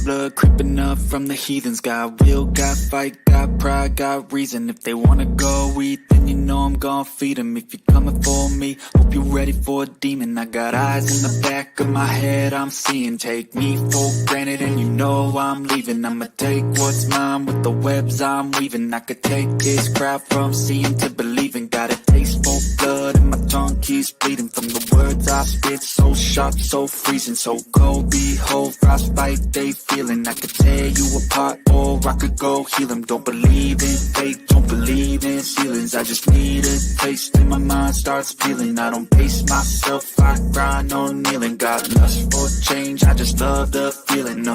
blood creeping up from the heathens. Got will, got fight, got pride, got reason. If they wanna go eat, then you know I'm gon' feed them. If you're coming for me, hope you're ready for a demon. I got eyes in the back of my head, I'm seeing. Take me for granted and you know I'm leaving. I'ma take what's mine with the webs I'm weaving. I could take this crowd from seeing to believing. Got a taste for blood and my tongue keeps bleeding from the words I spit. So sharp, so freezing, so cold. Behold, frostbite they feeling. I could tear you apart or I could go heal them. Don't believe in fate, don't believe in ceilings. I just need a taste and my mind starts feeling. I don't pace myself, I grind on kneeling. Got lust for change, I just love the feeling.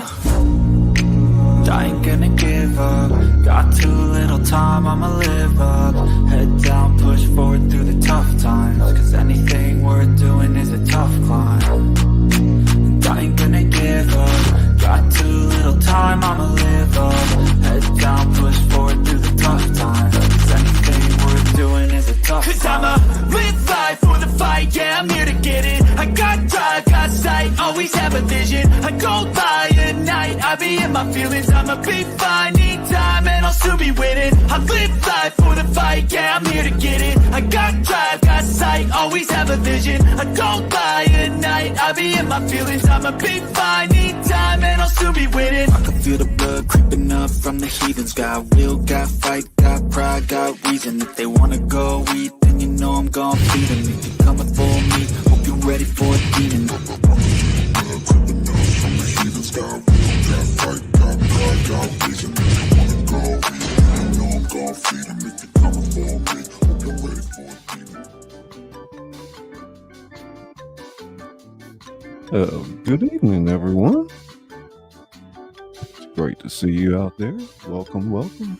I ain't gonna give up. Got too little time, I'ma live up. Head down, push forward through the tough times. Cause anything worth doing is a tough climb. And I ain't gonna give up. Got too little time, I'ma live up. Head down, push forward through the tough times. Cause anything worth doing is a tough climb. Cause I'ma live life for the fight, yeah, I'm here to get it. I got drive, got sight, always have a vision. I go by at night, I be in my feelings. I'ma be fine, need time, and I'll soon be winning. I live life for the fight, yeah, I'm here to get it. I got drive, got sight, always have a vision. I go by at night, I be in my feelings. I'ma be fine, need time, and I'll soon be winning. I can feel the blood creeping up from the heathens. Got will, got fight, got pride, got reason. If they wanna go eat, then you know I'm gon' feed them. If you're coming for me, hope you're ready for a demon. Creeping up from the heathens. Got will, got fight, got pride, got reason. If you wanna go eat, then you know I'm gon' feed them. If you're coming for me, hope you're ready for a demon. Good evening, everyone. It's great to see you out there. Welcome, welcome.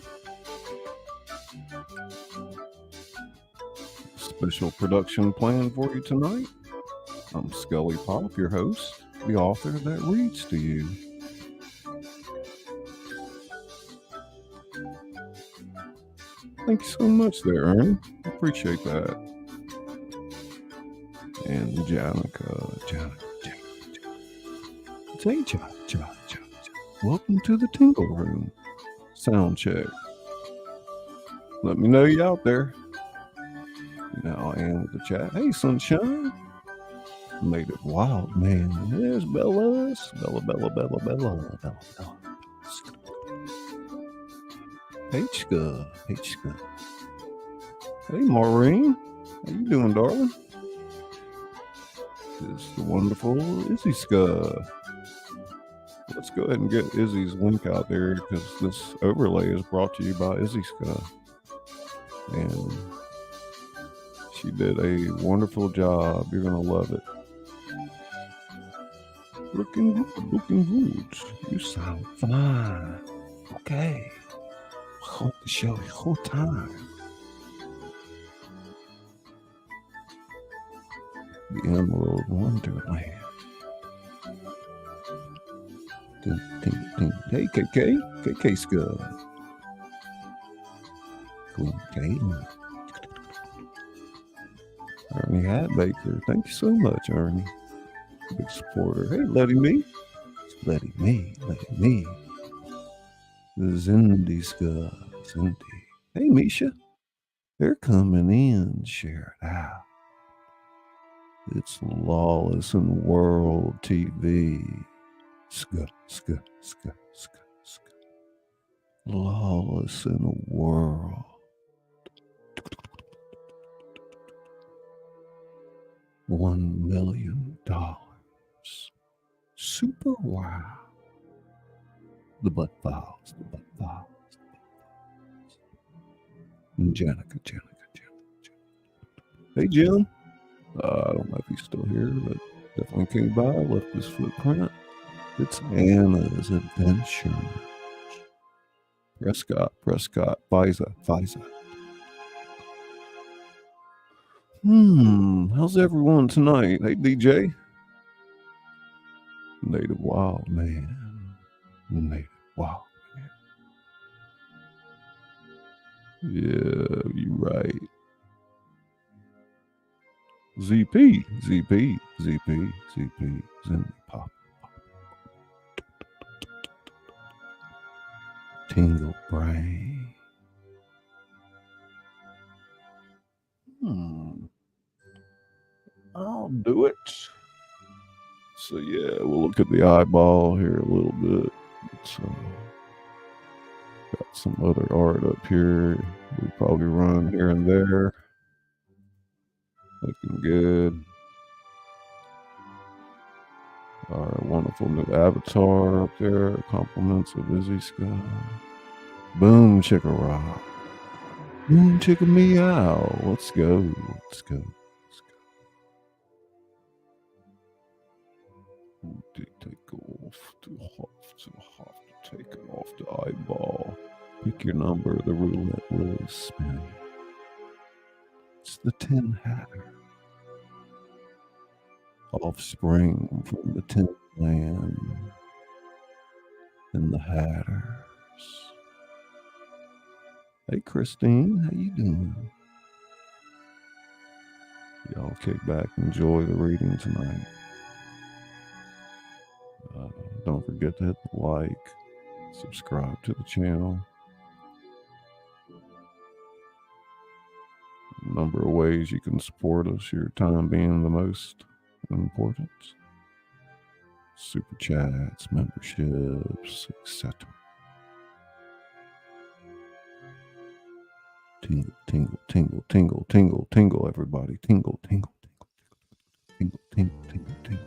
Special production planned for you tonight. I'm Scully Pop, your host, the author that reads to you. Thank you so much there, Ernie. Appreciate that. And Janica. Say, welcome to the Tingle Room. Sound check. Let me know you out there. Now I am with the chat. Hey, Sunshine. Native Wild Man. There's Bella. Bella. H-Ska. Hey, Maureen. How you doing, darling? It's the wonderful Izzy Ska. Let's go ahead and get Izzy's link out there because this overlay is brought to you by Izzy Ska. And she did a wonderful job. You're going to love it. Looking good. You sound fine. Okay. Hope to show you whole time. The Emerald Wonderland. Ding. Hey, KK Ska. Queen Caitlin. Ernie Hatbaker. Thank you so much, Ernie. Big supporter. Hey, Letty Me. Zindy Ska. Zindy. Hey, Misha. They're coming in. Share it out. It's Lawless in World TV. Ska. Lawless in a World. $1 million. Super wow. The butt files. Janica. Hey, Jim. I don't know if he's still here, but definitely came by, left his footprint. It's Anna's Adventure. Prescott, Pfizer. How's everyone tonight? Hey, DJ. Native Wild Man. Yeah, you're right. ZP, Zindy Pop. tingle brain. I'll do it. So yeah, we'll look at the eyeball here a little bit. Got some other art up here. We'll probably run here and there. Looking good. Our wonderful new avatar up there. Compliments of Izzy Sky. Boom chicka rock. Boom chicka meow. Let's go. Let's go. Take off to take it off the eyeball. Pick your number, the roulette will spin. It's the Tin Hatter. Offspring from the Tin Land and the Hatters. Hey Christine, how you doing? Y'all kick back and enjoy the reading tonight. Don't forget to hit the like, subscribe to the channel. A number of ways you can support us, your time being the most important. Super chats, memberships, etc. Tingle, tingle, tingle, tingle, tingle, tingle, everybody. Tingle, tingle, tingle, tingle, tingle, tingle, tingle.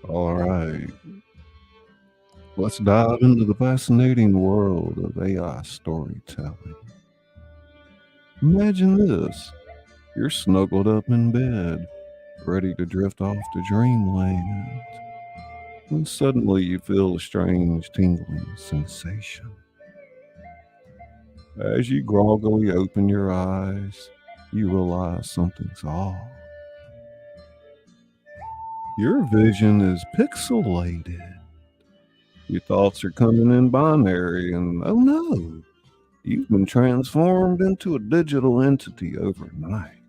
All right. Let's dive into the fascinating world of AI storytelling. Imagine this. You're snuggled up in bed, ready to drift off to dreamland, when suddenly you feel a strange tingling sensation. As you groggily open your eyes, you realize something's off. Your vision is pixelated. Your thoughts are coming in binary, and oh no, you've been transformed into a digital entity overnight.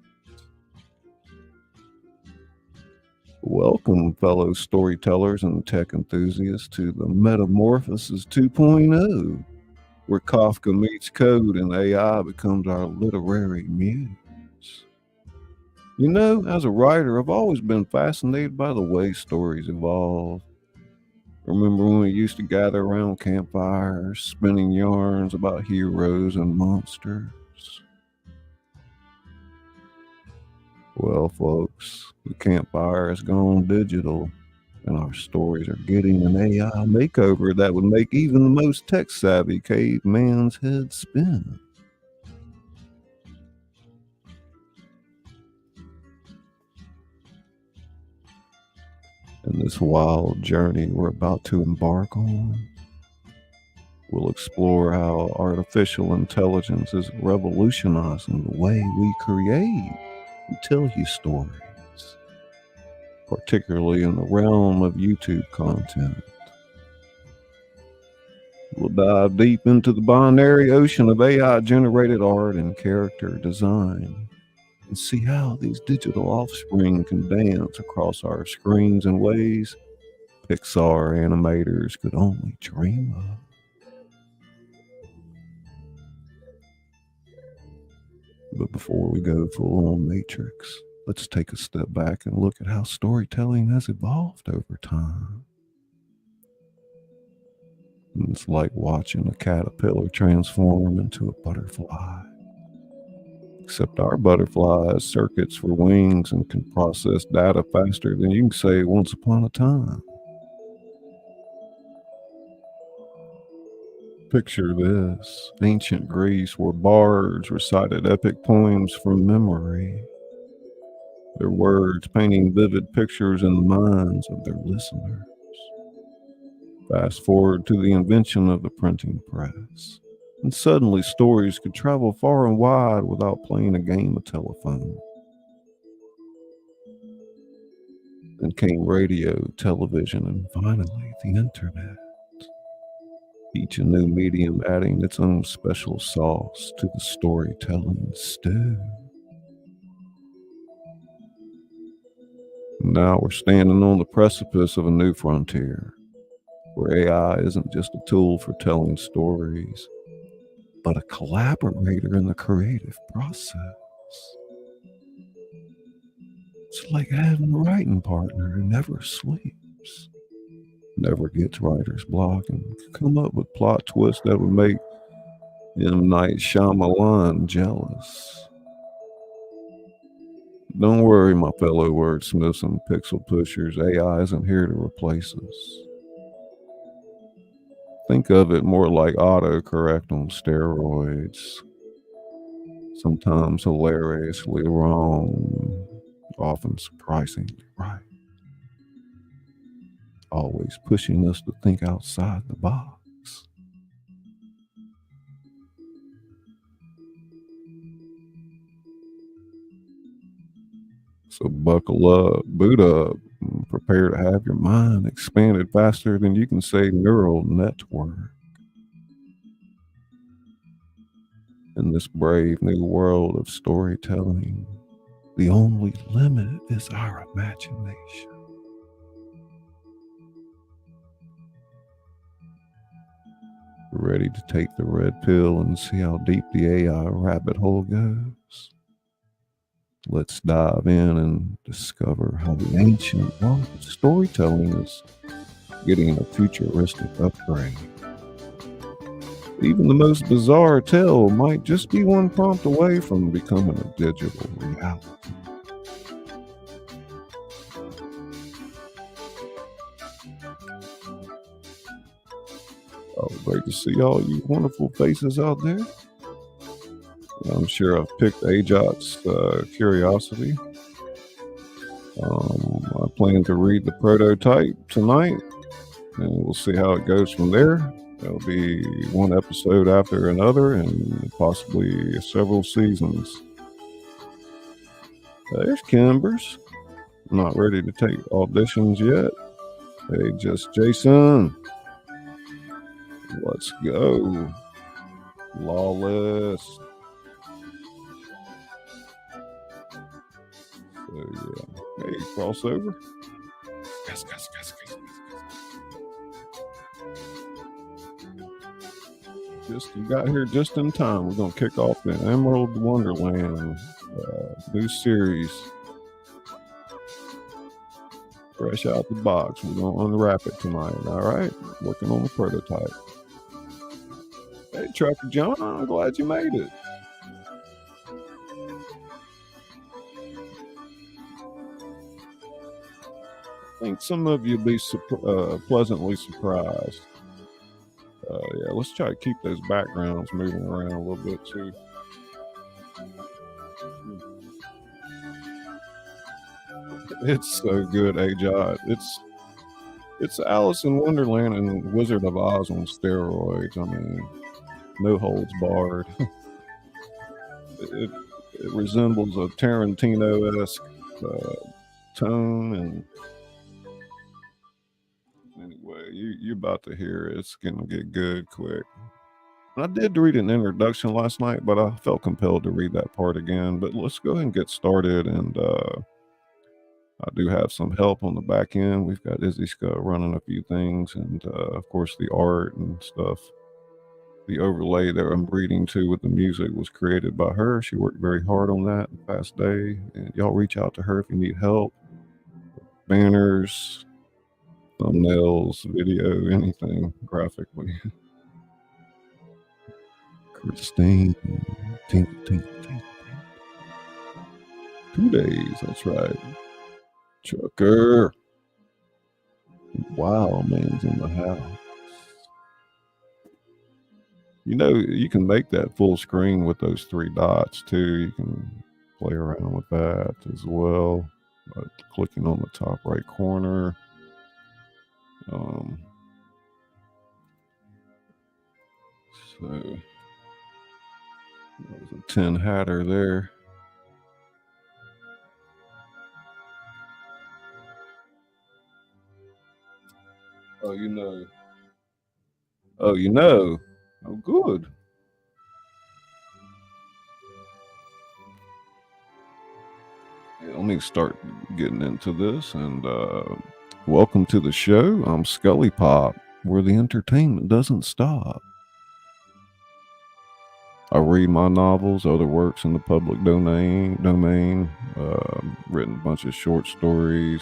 Welcome, fellow storytellers and tech enthusiasts, to the Metamorphosis 2.0, where Kafka meets code and AI becomes our literary muse. You know, as a writer, I've always been fascinated by the way stories evolve. Remember when we used to gather around campfires, spinning yarns about heroes and monsters? Well, folks, the campfire has gone digital, and our stories are getting an AI makeover that would make even the most tech-savvy caveman's head spin. In this wild journey we're about to embark on, we'll explore how artificial intelligence is revolutionizing the way we create and tell you stories, particularly in the realm of YouTube content. We'll dive deep into the binary ocean of AI-generated art and character design, and see how these digital offspring can dance across our screens in ways Pixar animators could only dream of. But before we go full on Matrix, let's take a step back and look at how storytelling has evolved over time. And it's like watching a caterpillar transform into a butterfly. Except our butterfly has circuits for wings and can process data faster than you can say once upon a time. Picture this: ancient Greece, where bards recited epic poems from memory, their words painting vivid pictures in the minds of their listeners. Fast forward to the invention of the printing press, and suddenly stories could travel far and wide without playing a game of telephone. Then came radio, television, and finally the internet. Each a new medium adding its own special sauce to the storytelling stew. Now we're standing on the precipice of a new frontier, where AI isn't just a tool for telling stories, but a collaborator in the creative process. It's like having a writing partner who never sleeps, never gets writer's block, and can come up with plot twists that would make M. Night Shyamalan jealous. Don't worry, my fellow wordsmiths and pixel pushers, AI isn't here to replace us. Think of it more like autocorrect on steroids. Sometimes hilariously wrong, often surprisingly right. Always pushing us to think outside the box. So buckle up, boot up, and prepare to have your mind expanded faster than you can say neural network. In this brave new world of storytelling, the only limit is our imagination. Ready to take the red pill and see how deep the AI rabbit hole goes? Let's dive in and discover how the ancient art of storytelling is getting a futuristic upgrade. Even the most bizarre tale might just be one prompt away from becoming a digital reality. Oh, great to see all you wonderful faces out there. I'm sure I've picked Ajot's curiosity. I plan to read the prototype tonight, and we'll see how it goes from there. There'll be one episode after another, and possibly several seasons. There's Kimbers. Not ready to take auditions yet. Hey, just Jason. Let's go. Lawless. So yeah. Hey, crossover. Gus. You got here just in time. We're gonna kick off the Emerald Wonderland new series. Fresh out the box. We're gonna unwrap it tonight. All right. Working on the prototype. Hey, Trucker John, I'm glad you made it. I think some of you will be pleasantly surprised. Yeah, let's try to keep those backgrounds moving around a little bit too. It's so good, Ajot. It's Alice in Wonderland and Wizard of Oz on steroids. I mean, no holds barred. It resembles a Tarantino-esque tone, and anyway, you're about to hear it. It's gonna get good quick. And I did read an introduction last night, but I felt compelled to read that part again. But let's go ahead and get started. And I do have some help on the back end. We've got Izzy Scott running a few things, and of course the art and stuff. The overlay that I'm reading to with the music was created by her. She worked very hard on that the past day. And y'all reach out to her if you need help. Banners, thumbnails, video, anything graphically. Christine, tinkle. 2 days, that's right. Chucker. Wow, man's in the house. You know, you can make that full screen with those 3 dots too. You can play around with that as well. Clicking on the top right corner. So that was a tin hatter there. Oh, you know. Oh, you know. Oh, good. Yeah, let me start getting into this. And welcome to the show. I'm Scully Pop, where the entertainment doesn't stop. I read my novels, other works in the public domain. Written a bunch of short stories,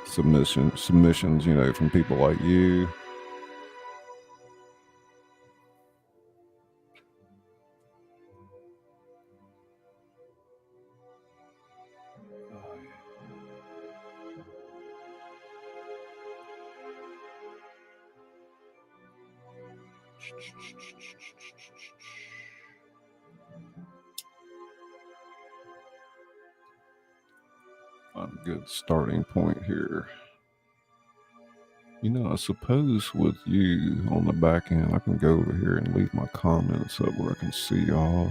submissions, you know, from people like you. Find a good starting point here. You know, I suppose with you on the back end, I can go over here and leave my comments up where I can see y'all.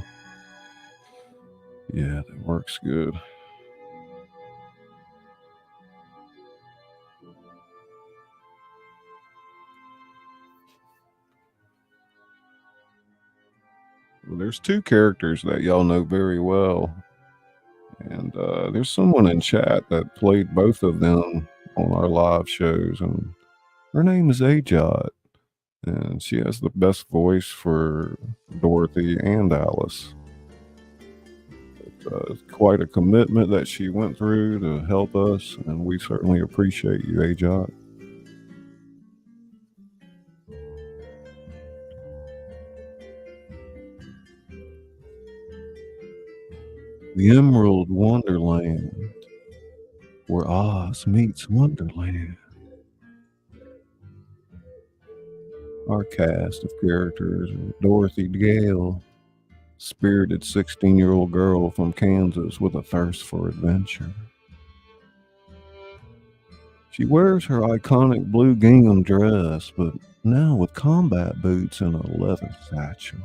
Yeah, that works good. Well, there's two characters that y'all know very well. And there's someone in chat that played both of them on our live shows. And her name is Ajot. And she has the best voice for Dorothy and Alice. It's quite a commitment that she went through to help us, and we certainly appreciate you, Ajot. The Emerald Wonderland, where Oz meets Wonderland. Our cast of characters are Dorothy Gale, spirited 16-year-old girl from Kansas with a thirst for adventure. She wears her iconic blue gingham dress, but now with combat boots and a leather satchel.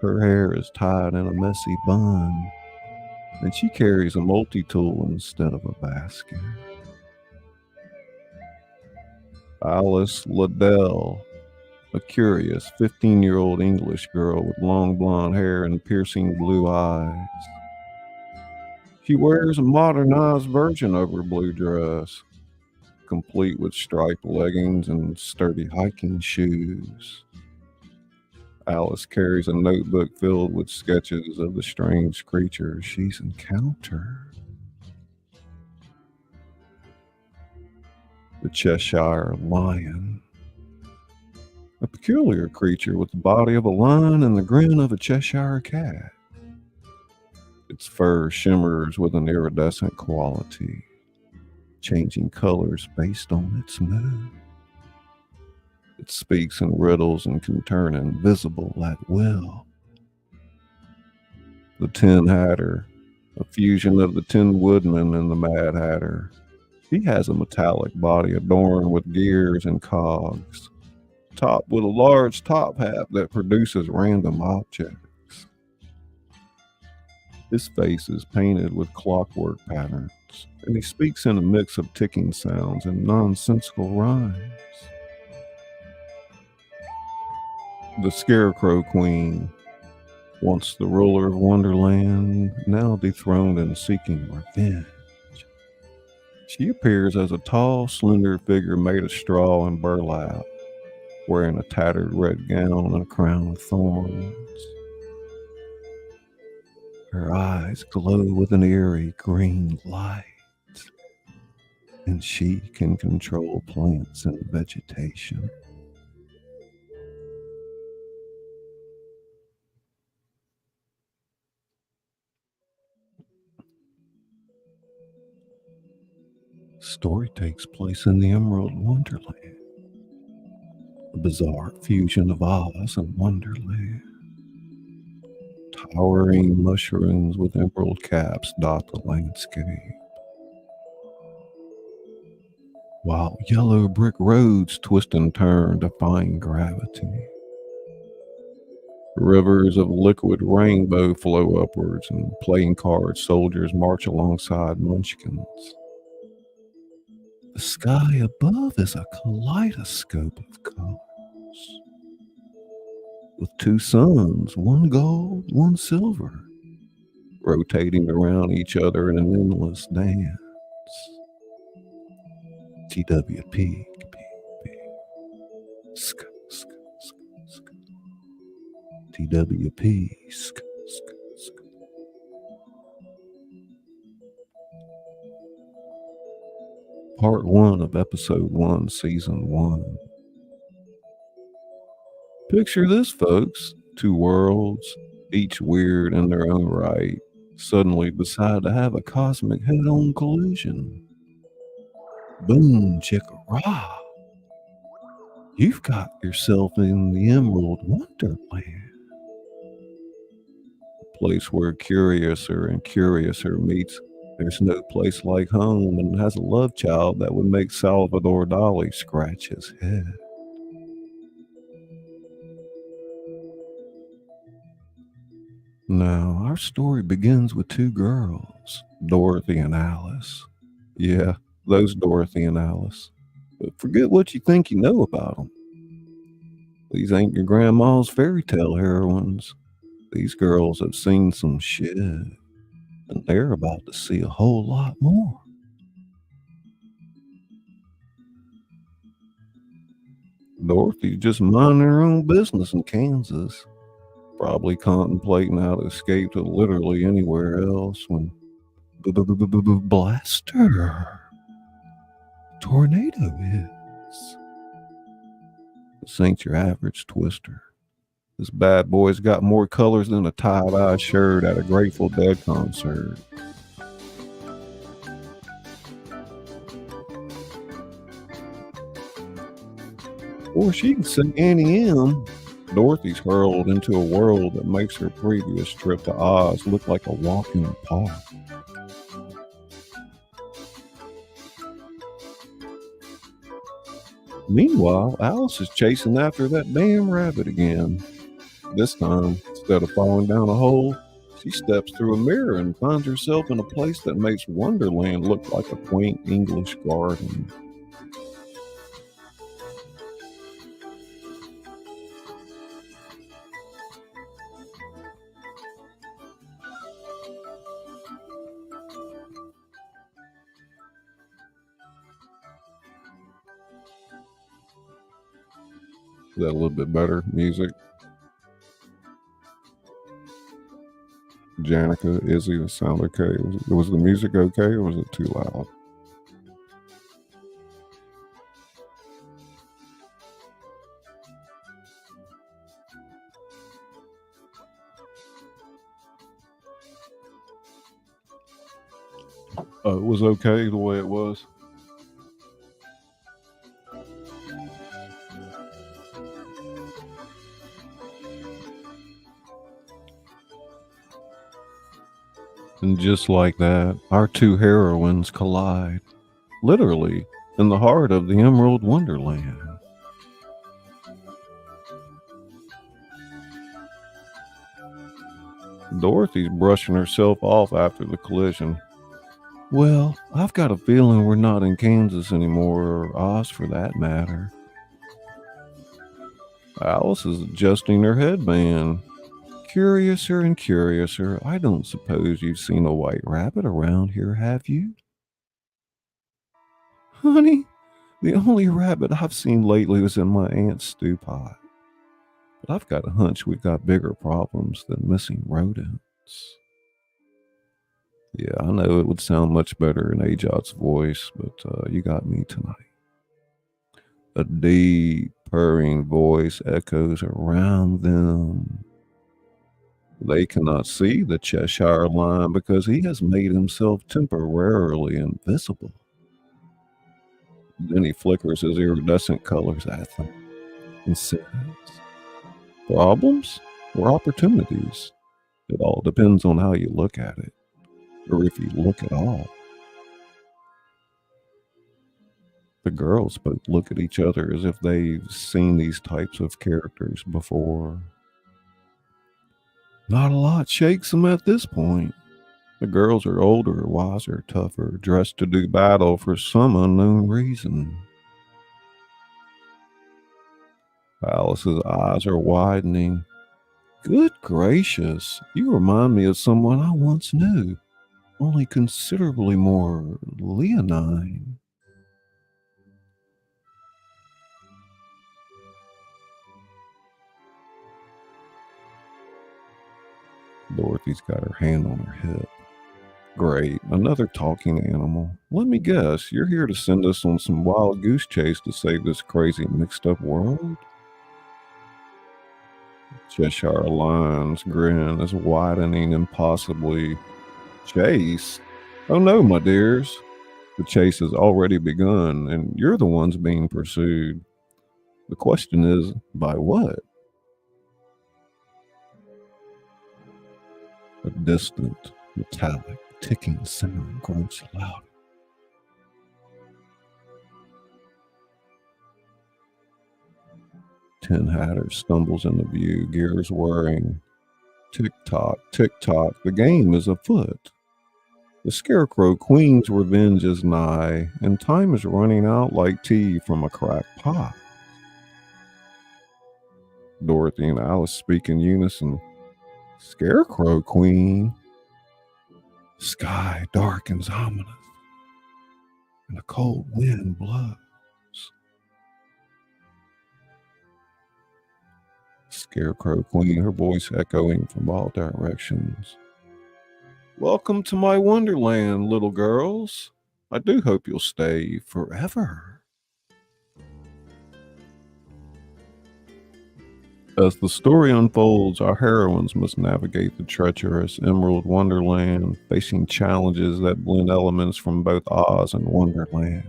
Her hair is tied in a messy bun, and she carries a multi-tool instead of a basket. Alice Liddell, a curious 15-year-old English girl with long blonde hair and piercing blue eyes. She wears a modernized version of her blue dress, complete with striped leggings and sturdy hiking shoes. Alice carries a notebook filled with sketches of the strange creatures she's encountered. The Cheshire Lion, a peculiar creature with the body of a lion and the grin of a Cheshire cat. Its fur shimmers with an iridescent quality, changing colors based on its mood. It speaks in riddles and can turn invisible at will. The Tin Hatter, a fusion of the Tin Woodman and the Mad Hatter. He has a metallic body adorned with gears and cogs, topped with a large top hat that produces random objects. His face is painted with clockwork patterns, and he speaks in a mix of ticking sounds and nonsensical rhymes. The Scarecrow Queen, once the ruler of Wonderland, now dethroned and seeking revenge. She appears as a tall, slender figure made of straw and burlap, wearing a tattered red gown and a crown of thorns. Her eyes glow with an eerie green light, and she can control plants and vegetation. Story takes place in the Emerald Wonderland, a bizarre fusion of Oz and Wonderland. Towering mushrooms with emerald caps dot the landscape. while yellow brick roads twist and turn, defying gravity. Rivers of liquid rainbow flow upwards, and playing card soldiers march alongside munchkins. The sky above is a kaleidoscope of colors, with two suns, one gold, one silver, rotating around each other in an endless dance. TWP, sk, sk, sk, sk. TWP, sk, sk, sk. Part 1 of Episode 1, Season 1. Picture this, folks. Two worlds, each weird in their own right, suddenly decide to have a cosmic head-on collision. Boom, chicka rah. You've got yourself in the Emerald Wonderland. A place where curiouser and curiouser meets. There's no place like home, and has a love child that would make Salvador Dali scratch his head. Now, our story begins with two girls, Dorothy and Alice. Yeah, those Dorothy and Alice. But forget what you think you know about them. These ain't your grandma's fairy tale heroines. These girls have seen some shit, and they're about to see a whole lot more. Dorothy's just minding her own business in Kansas, probably contemplating how to escape to literally anywhere else when blaster tornado hits. This ain't your average twister. This bad boy's got more colors than a tie-dye shirt at a Grateful Dead concert. Or she can say Annie M. Dorothy's hurled into a world that makes her previous trip to Oz look like a walk in the park. Meanwhile, Alice is chasing after that damn rabbit again. This time, instead of falling down a hole, she steps through a mirror and finds herself in a place that makes Wonderland look like a quaint English garden. Is that a little bit better music? Janica, Izzy, the sound okay? Was the music okay, or was it too loud? It was okay the way it was. And just like that, our two heroines collide, literally, in the heart of the Emerald Wonderland. Dorothy's brushing herself off after the collision. Well, I've got a feeling we're not in Kansas anymore, or Oz for that matter. Alice is adjusting her headband. Curiouser and curiouser, I don't suppose you've seen a white rabbit around here, have you? Honey, the only rabbit I've seen lately was in my aunt's stew pot. But I've got a hunch we've got bigger problems than missing rodents. Yeah, I know it would sound much better in Ajot's voice, but you got me tonight. A deep, purring voice echoes around them. They cannot see the Cheshire Lion because he has made himself temporarily invisible. Then he flickers his iridescent colors at them and says, problems or opportunities? It all depends on how you look at it, or if you look at all. The girls both look at each other as if they've seen these types of characters before. Not a lot shakes them at this point. The girls are older, wiser, tougher, dressed to do battle for some unknown reason. Alice's eyes are widening. Good gracious, you remind me of someone I once knew, only considerably more leonine. Dorothy's got her hand on her hip. Great, another talking animal. Let me guess, you're here to send us on some wild goose chase to save this crazy mixed up world? Cheshire Lion's grin is widening impossibly. Chase? Oh no, my dears. The chase has already begun, and you're the ones being pursued. The question is, by what? A distant, metallic, ticking sound grows louder. Tin Hatter stumbles into view, gears whirring. Tick-tock, tick-tock, the game is afoot. The Scarecrow Queen's revenge is nigh, and time is running out like tea from a cracked pot. Dorothy and Alice speak in unison. Scarecrow Queen? Sky darkens ominous, and a cold wind blows. Scarecrow Queen, her voice echoing from all directions. Welcome to my Wonderland, little girls. I do hope you'll stay forever. As the story unfolds, our heroines must navigate the treacherous Emerald Wonderland, facing challenges that blend elements from both Oz and Wonderland.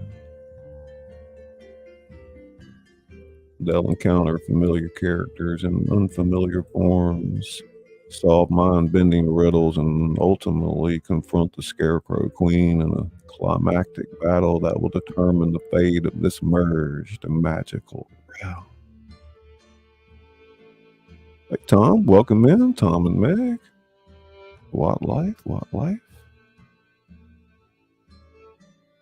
They'll encounter familiar characters in unfamiliar forms, solve mind-bending riddles, and ultimately confront the Scarecrow Queen in a climactic battle that will determine the fate of this merged and magical realm. Hey, Tom, welcome in, Tom and Meg. What life, what life?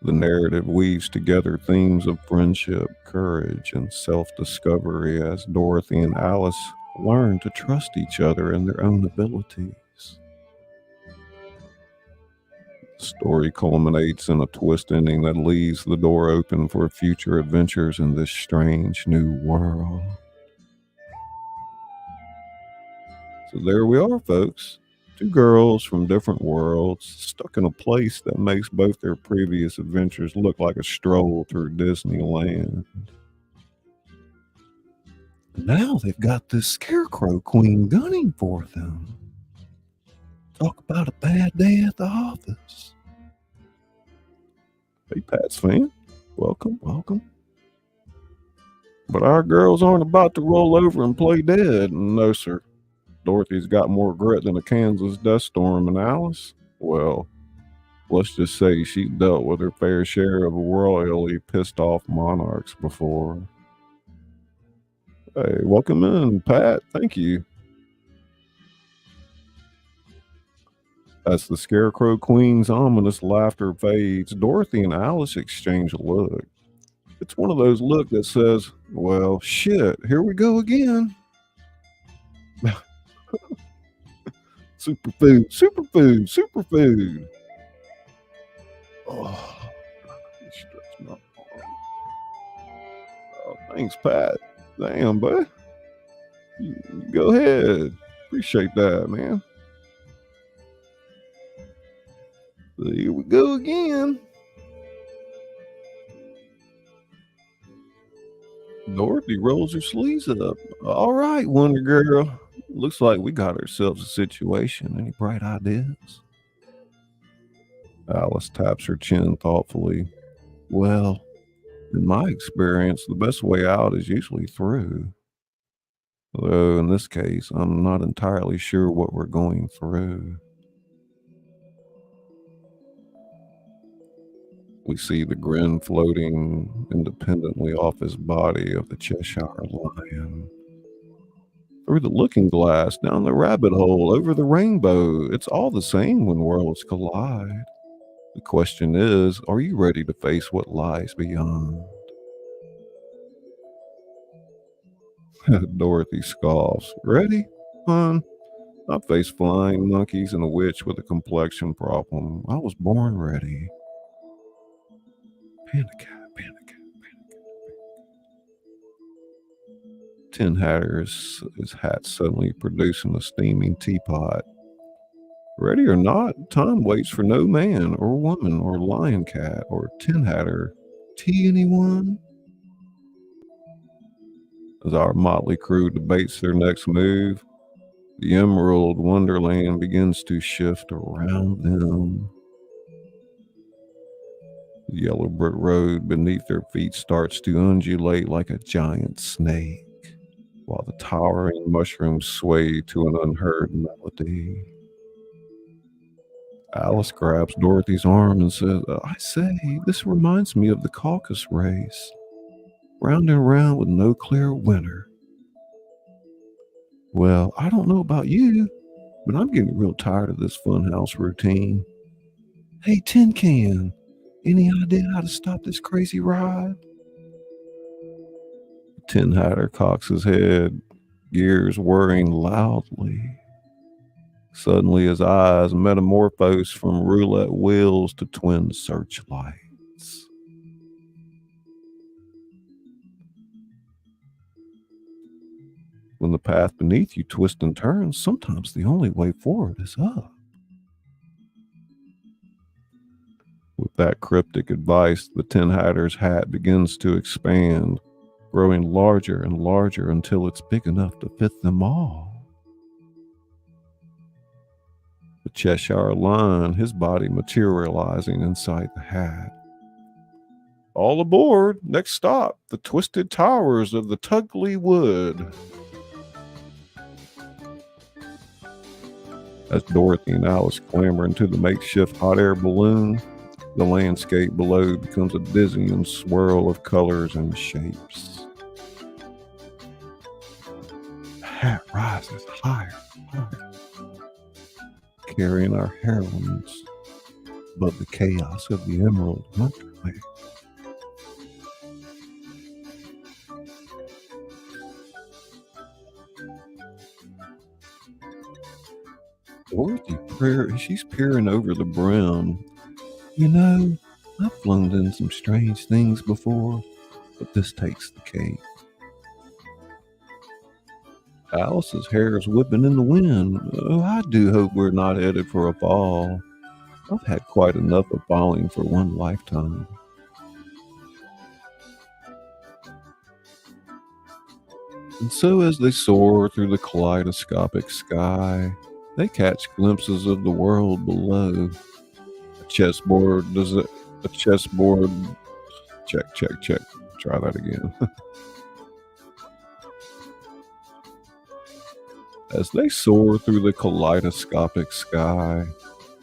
The narrative weaves together themes of friendship, courage, and self-discovery as Dorothy and Alice learn to trust each other and their own abilities. The story culminates in a twist ending that leaves the door open for future adventures in this strange new world. So there we are, folks. Two girls from different worlds stuck in a place that makes both their previous adventures look like a stroll through Disneyland. Now they've got this Scarecrow Queen gunning for them. Talk about a bad day at the office. Hey, Pats fan. Welcome, welcome. But our girls aren't about to roll over and play dead. No, sir. Dorothy's got more grit than a Kansas dust storm, and Alice, well, let's just say she's dealt with her fair share of royally pissed off monarchs before. Hey, welcome in, Pat. Thank you. As the Scarecrow Queen's ominous laughter fades, Dorothy and Alice exchange a look. It's one of those looks that says, well, shit, here we go again. Superfood, superfood, superfood. Oh, it stretched my arm. Oh, thanks, Pat. Damn, bud. You go ahead. Appreciate that, man. So here we go again. Dorothy rolls her sleeves up. All right, Wonder Girl. Looks like we got ourselves a situation. Any bright ideas? Alice taps her chin thoughtfully. Well, in my experience, the best way out is usually through. Though in this case, I'm not entirely sure what we're going through. We see the grin floating independently off his body of the Cheshire Lion. Through the looking glass, down the rabbit hole, over the rainbow, it's all the same when worlds collide. The question is, are you ready to face what lies beyond? Dorothy scoffs. Ready? Hon, I faced flying monkeys and a witch with a complexion problem. I was born ready. Panic, panic. Tin Hatter his hat suddenly producing a steaming teapot. Ready or not, time waits for no man or woman or lion cat or Tin Hatter. Tea, anyone? As our motley crew debates their next move, the emerald wonderland begins to shift around them. The yellow brick road beneath their feet starts to undulate like a giant snake, while the towering mushrooms sway to an unheard melody. Alice grabs Dorothy's arm and says, I say, this reminds me of the caucus race. Round and round with no clear winner. Well, I don't know about you, but I'm getting real tired of this funhouse routine. Hey, Tin Can, any idea how to stop this crazy ride? Tin Hatter cocks his head, gears whirring loudly. Suddenly his eyes metamorphose from roulette wheels to twin searchlights. When the path beneath you twists and turns, sometimes the only way forward is up. With that cryptic advice, the Tin Hatter's hat begins to expand, growing larger and larger until it's big enough to fit them all. The Cheshire Lion, his body materializing inside the hat. All aboard! Next stop, the twisted towers of the Tugly Wood. As Dorothy and Alice clamber into the makeshift hot air balloon, the landscape below becomes a dizzying swirl of colors and shapes. The hat rises higher and higher, carrying our heroines above the chaos of the Emerald Wonderland. Dorothy, she's peering over the brim. You know, I've flown in some strange things before, but this takes the cake. Alice's hair is whipping in the wind. Oh, I do hope we're not headed for a fall. I've had quite enough of falling for one lifetime. And so as they soar through the kaleidoscopic sky, they catch glimpses of the world below. A chessboard, check. Try that again. As they soar through the kaleidoscopic sky,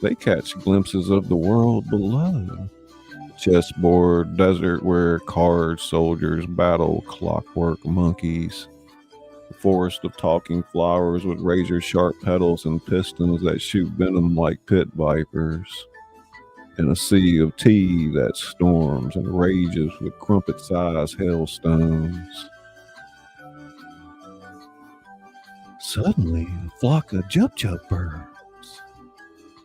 they catch glimpses of the world below. Chessboard, desert where cards, soldiers, battle, clockwork, monkeys. A forest of talking flowers with razor-sharp petals and pistons that shoot venom like pit vipers. And a sea of tea that storms and rages with crumpet-sized hailstones. Suddenly, a flock of jub-jub birds,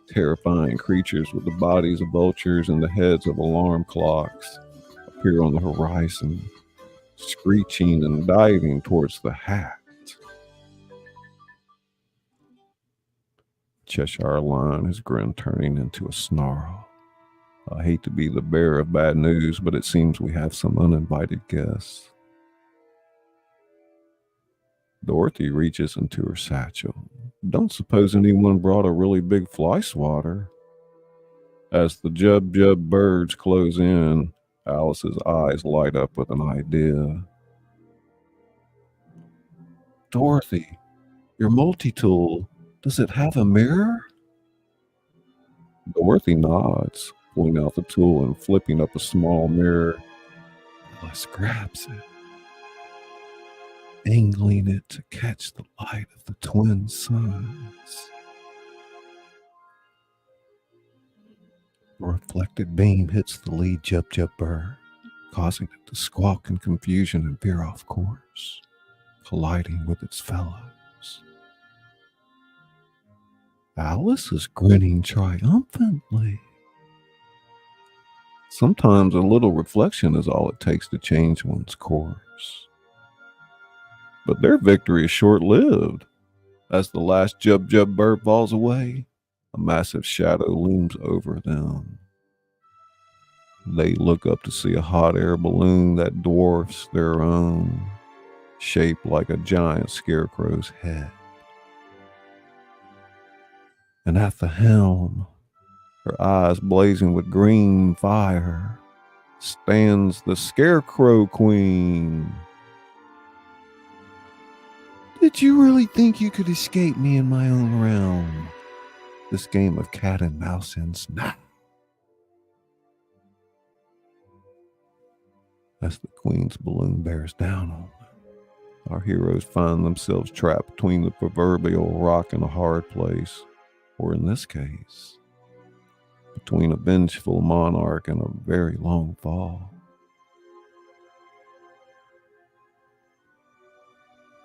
terrifying creatures with the bodies of vultures and the heads of alarm clocks, appear on the horizon, screeching and diving towards the hat. Cheshire Lion, his grin turning into a snarl. I hate to be the bearer of bad news, but it seems we have some uninvited guests. Dorothy reaches into her satchel. Don't suppose anyone brought a really big fly swatter? As the jub-jub birds close in, Alice's eyes light up with an idea. Dorothy, your multi-tool, does it have a mirror? Dorothy nods. pulling out the tool and flipping up a small mirror. Alice grabs it, angling it to catch the light of the twin suns. The reflected beam hits the lead Jub bird, causing it to squawk in confusion and veer off course, colliding with its fellows. Alice is grinning triumphantly. Sometimes a little reflection is all it takes to change one's course. But their victory is short-lived. As the last Jub bird falls away, a massive shadow looms over them. They look up to see a hot air balloon that dwarfs their own, shaped like a giant scarecrow's head. And at the helm, her eyes blazing with green fire, stands the Scarecrow Queen. Did you really think you could escape me in my own realm? This game of cat and mouse ends now. As the Queen's balloon bears down on them, our heroes find themselves trapped between the proverbial rock and a hard place, or in this case, between a vengeful monarch and a very long fall.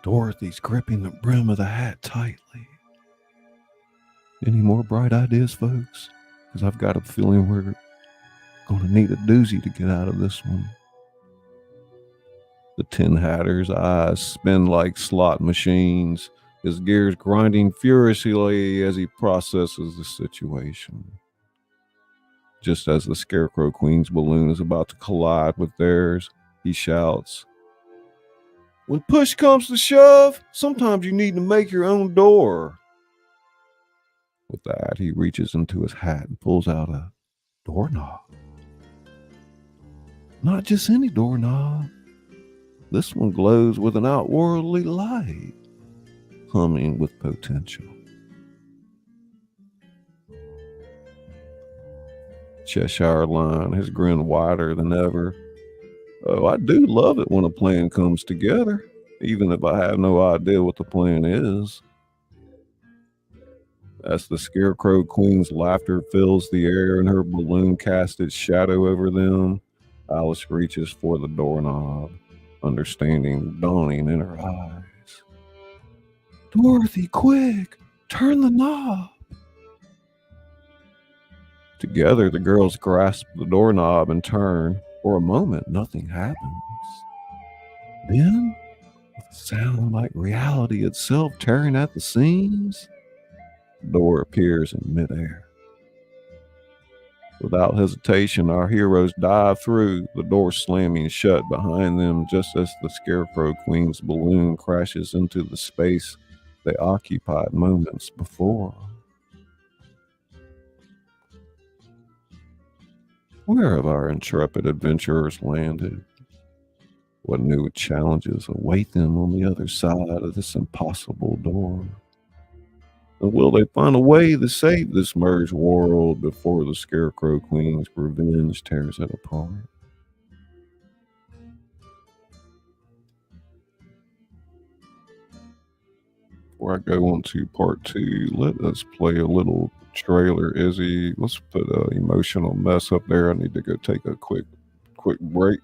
Dorothy's gripping the brim of the hat tightly. Any more bright ideas, folks? Because I've got a feeling we're going to need a doozy to get out of this one. The Tin Hatter's eyes spin like slot machines, his gears grinding furiously as he processes the situation. Just as the Scarecrow Queen's balloon is about to collide with theirs, he shouts, "When push comes to shove, sometimes you need to make your own door." With that, he reaches into his hat and pulls out a doorknob. Not just any doorknob. This one glows with an outworldly light, humming with potential. Cheshire Lion has grinned wider than ever. Oh, I do love it when a plan comes together, even if I have no idea what the plan is. As the Scarecrow Queen's laughter fills the air and her balloon casts its shadow over them, Alice reaches for the doorknob, understanding dawning in her eyes. "Dorothy, quick! Turn the knob!" Together, the girls grasp the doorknob and turn. For a moment, nothing happens. Then, with a sound like reality itself tearing at the seams, the door appears in midair. Without hesitation, our heroes dive through, the door slamming shut behind them just as the Scarecrow Queen's balloon crashes into the space they occupied moments before. Where have our intrepid adventurers landed? What new challenges await them on the other side of this impossible door? And will they find a way to save this merged world before the Scarecrow Queen's revenge tears it apart? Before I go on to part 2, let us play a little trailer. Izzy, let's put an emotional mess up there. I need to go take a quick break.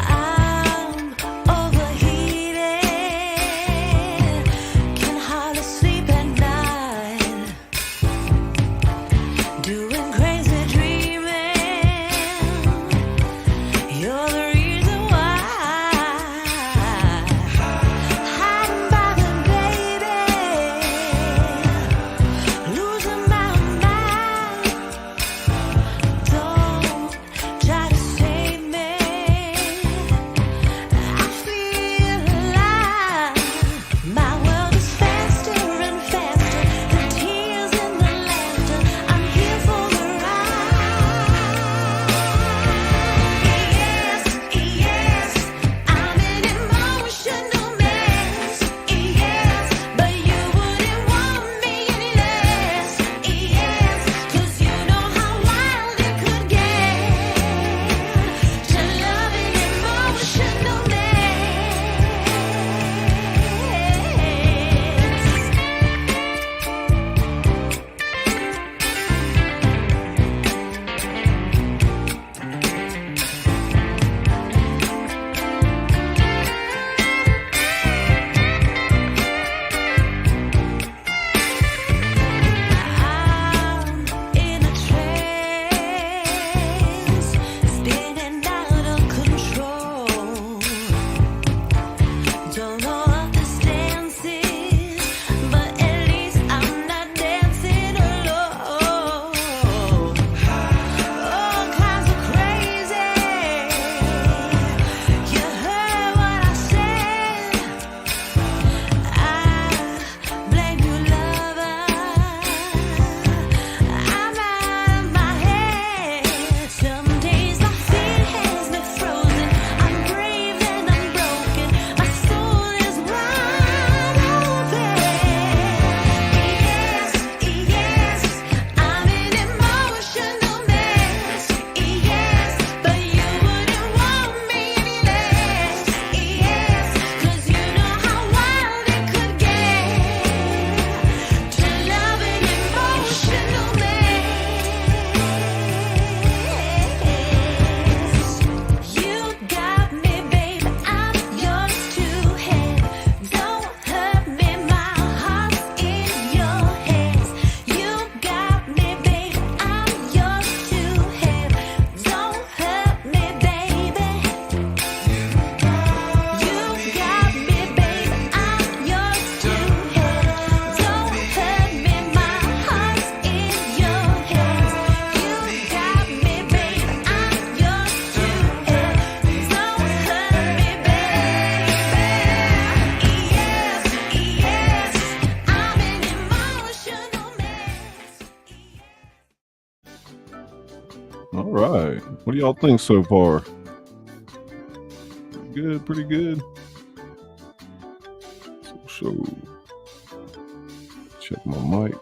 I'm overheated. What do y'all think so far? Good, pretty good. So check my mic.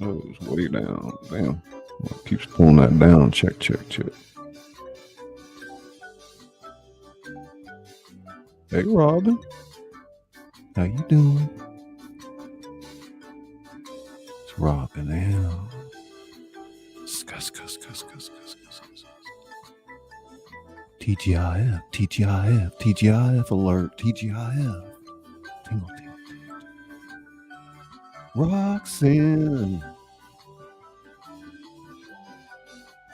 Oh, it's way down. Damn. It keeps pulling that down. Check. Hey, Robin. How you doing? It's Robin L. TGIF alert. TGIF. Tingle. Roxanne.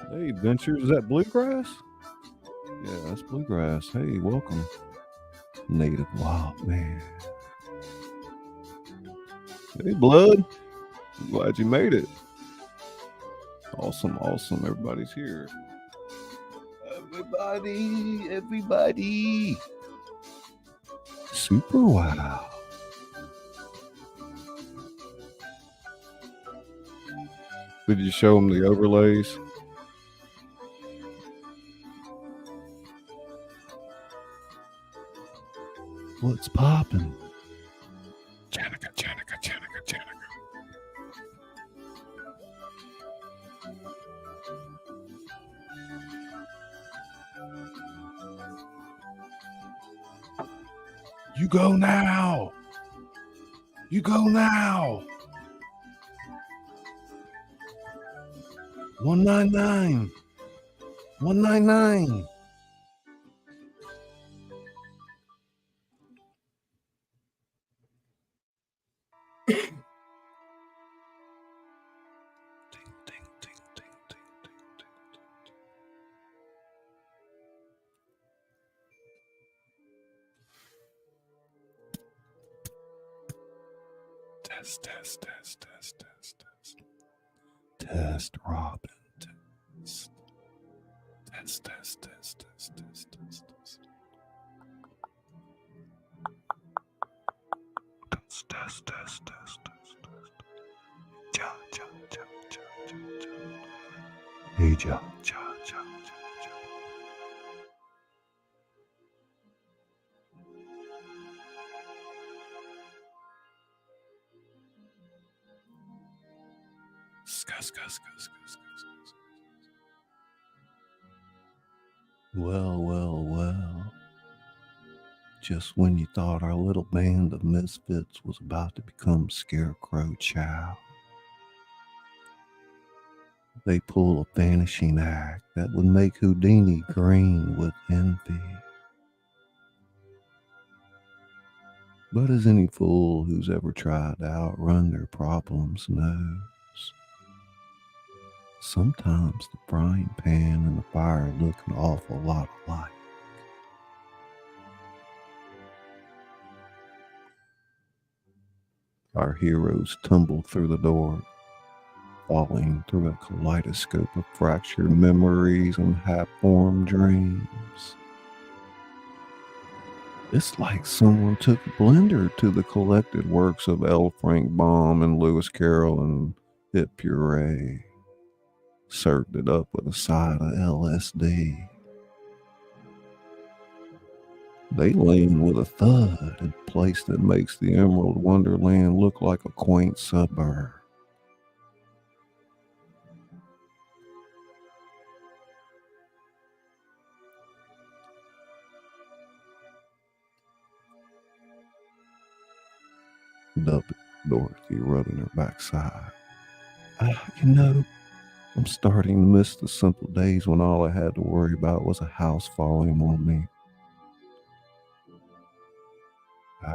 Hey, Venture, is that bluegrass? Yeah, that's bluegrass. Hey, welcome. Native Wild Man. Hey, Blood. I'm glad you made it. Awesome. Everybody's here. Everybody. Super wow. Did you show them the overlays? What's poppin'? Janica. You go now. 199. Test, Robin. Test. Ja. Hey, Ja. Well. Just when you thought our little band of misfits was about to become scarecrow chow, they pull a vanishing act that would make Houdini green with envy. But as any fool who's ever tried to outrun their problems knows, sometimes the frying pan and the fire look an awful lot alike. Our heroes tumble through the door, falling through a kaleidoscope of fractured memories and half-formed dreams. It's like someone took a blender to the collected works of L. Frank Baum and Lewis Carroll and hit puree, served it up with a side of LSD. They land with a thud in a place that makes the Emerald Wonderland look like a quaint suburb. Dorothy rubbing her backside. I'm starting to miss the simple days when all I had to worry about was a house falling on me.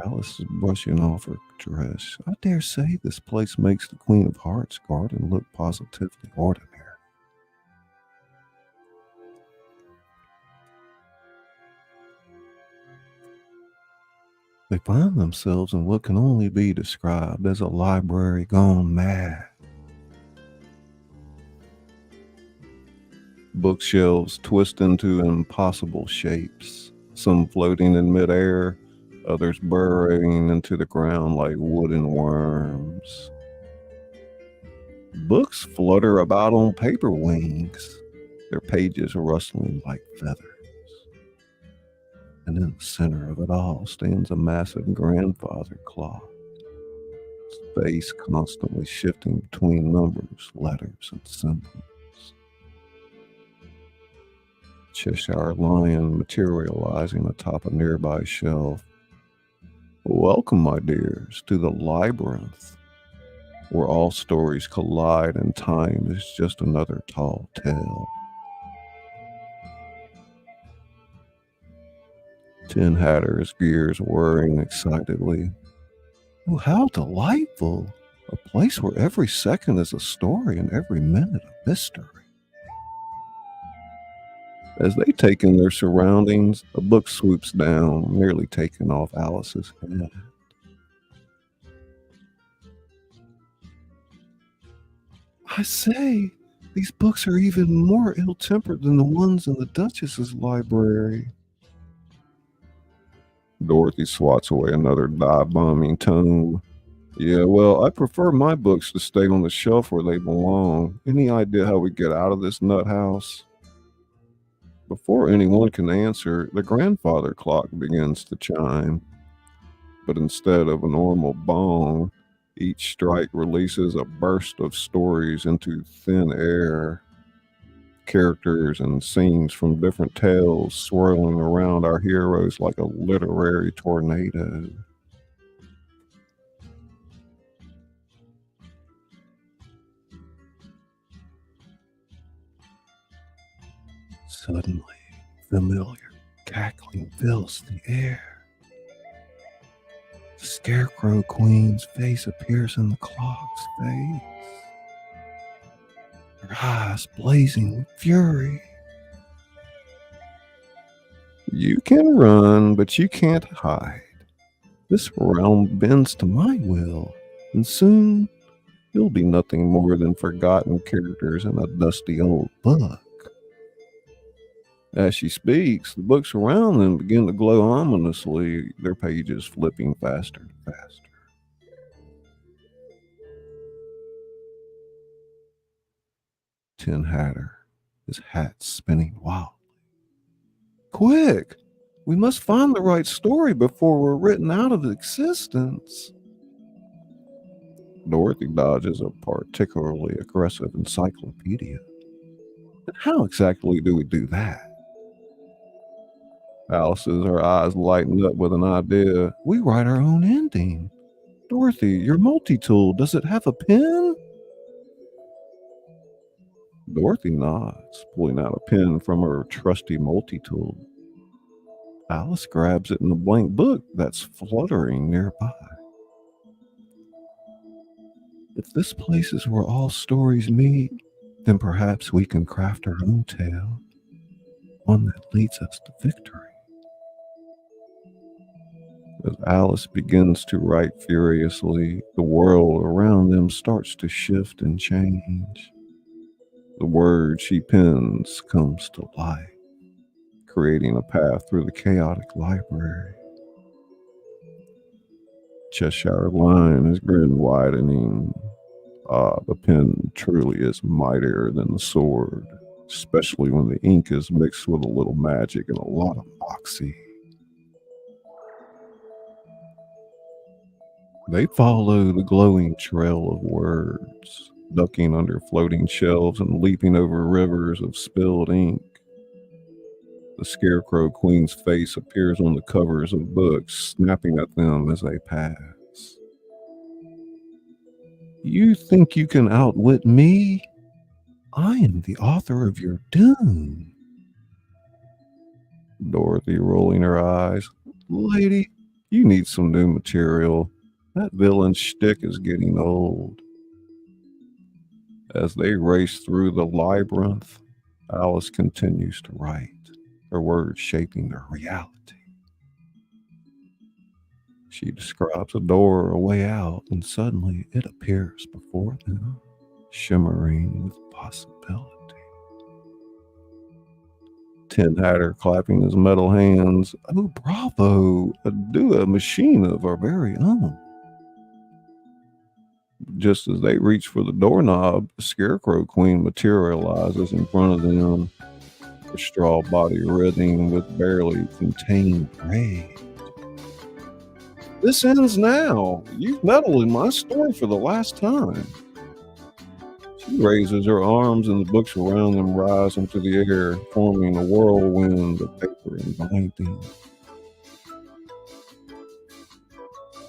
Alice is brushing off her dress. I dare say this place makes the Queen of Hearts garden look positively ordinary. They find themselves in what can only be described as a library gone mad. Bookshelves twist into impossible shapes, some floating in midair, others burrowing into the ground like wooden worms. Books flutter about on paper wings, their pages rustling like feathers. And in the center of it all stands a massive grandfather clock, its face constantly shifting between numbers, letters, and symbols. Cheshire Lion materializing atop a nearby shelf. Welcome, my dears, to the labyrinth, where all stories collide and time is just another tall tale. Tin Hatter's gears whirring excitedly. Oh, how delightful! A place where every second is a story and every minute a mystery. As they take in their surroundings, a book swoops down, nearly taking off Alice's head. I say, these books are even more ill-tempered than the ones in the Duchess's library. Dorothy swats away another dive-bombing tome. Yeah, well, I prefer my books to stay on the shelf where they belong. Any idea how we get out of this nut house? Before anyone can answer, the grandfather clock begins to chime. But instead of a normal bong, each strike releases a burst of stories into thin air. Characters and scenes from different tales swirling around our heroes like a literary tornado. Suddenly, familiar cackling fills the air. The Scarecrow Queen's face appears in the clock's face, her eyes blazing with fury. You can run, but you can't hide. This realm bends to my will, and soon you'll be nothing more than forgotten characters in a dusty old book. As she speaks, the books around them begin to glow ominously, their pages flipping faster and faster. Tin Hatter, his hat spinning wildly. Quick! We must find the right story before we're written out of existence. Dorothy dodges a particularly aggressive encyclopedia. And how exactly do we do that? Alice says her eyes lighten up with an idea. We write our own ending. Dorothy, your multi-tool, does it have a pen? Dorothy nods, pulling out a pen from her trusty multi-tool. Alice grabs it in the blank book that's fluttering nearby. If this place is where all stories meet, then perhaps we can craft our own tale, one that leads us to victory. As Alice begins to write furiously, the world around them starts to shift and change. The word she pens comes to life, creating a path through the chaotic library. Cheshire Lion, his grin widening. Ah, the pen truly is mightier than the sword, especially when the ink is mixed with a little magic and a lot of moxie. They follow the glowing trail of words, ducking under floating shelves and leaping over rivers of spilled ink. The Scarecrow Queen's face appears on the covers of books, snapping at them as they pass. You think you can outwit me? I am the author of your doom. Dorothy rolling her eyes. Lady, you need some new material. That villain shtick is getting old. As they race through the labyrinth, Alice continues to write, her words shaping their reality. She describes a door or a way out, and suddenly it appears before them, shimmering with possibility. Tin Hatter clapping his metal hands. Oh, bravo! A machine of our very own. just as they reach for the doorknob, the Scarecrow Queen materializes in front of them, her straw body reddening with barely contained rage. This ends now. You've meddled in my story for the last time. She raises her arms and the books around them rise into the air, forming a whirlwind of paper and binding.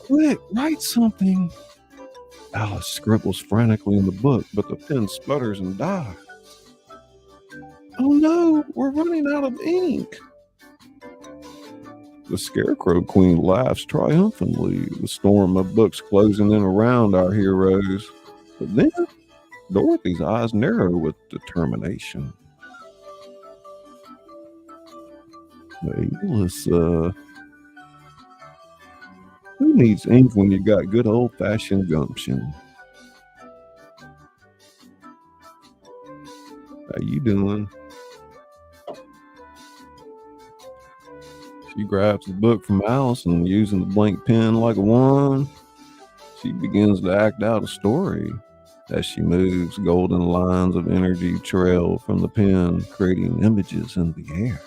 Quick, write something. Alice scribbles frantically in the book, but the pen sputters and dies. Oh no, we're running out of ink. The Scarecrow Queen laughs triumphantly, the storm of books closing in around our heroes. But then Dorothy's eyes narrow with determination. Hey, who needs ink when you got good old-fashioned gumption? How you doing? She grabs the book from Alice and using the blank pen like a wand, she begins to act out a story. As she moves, golden lines of energy trail from the pen, creating images in the air.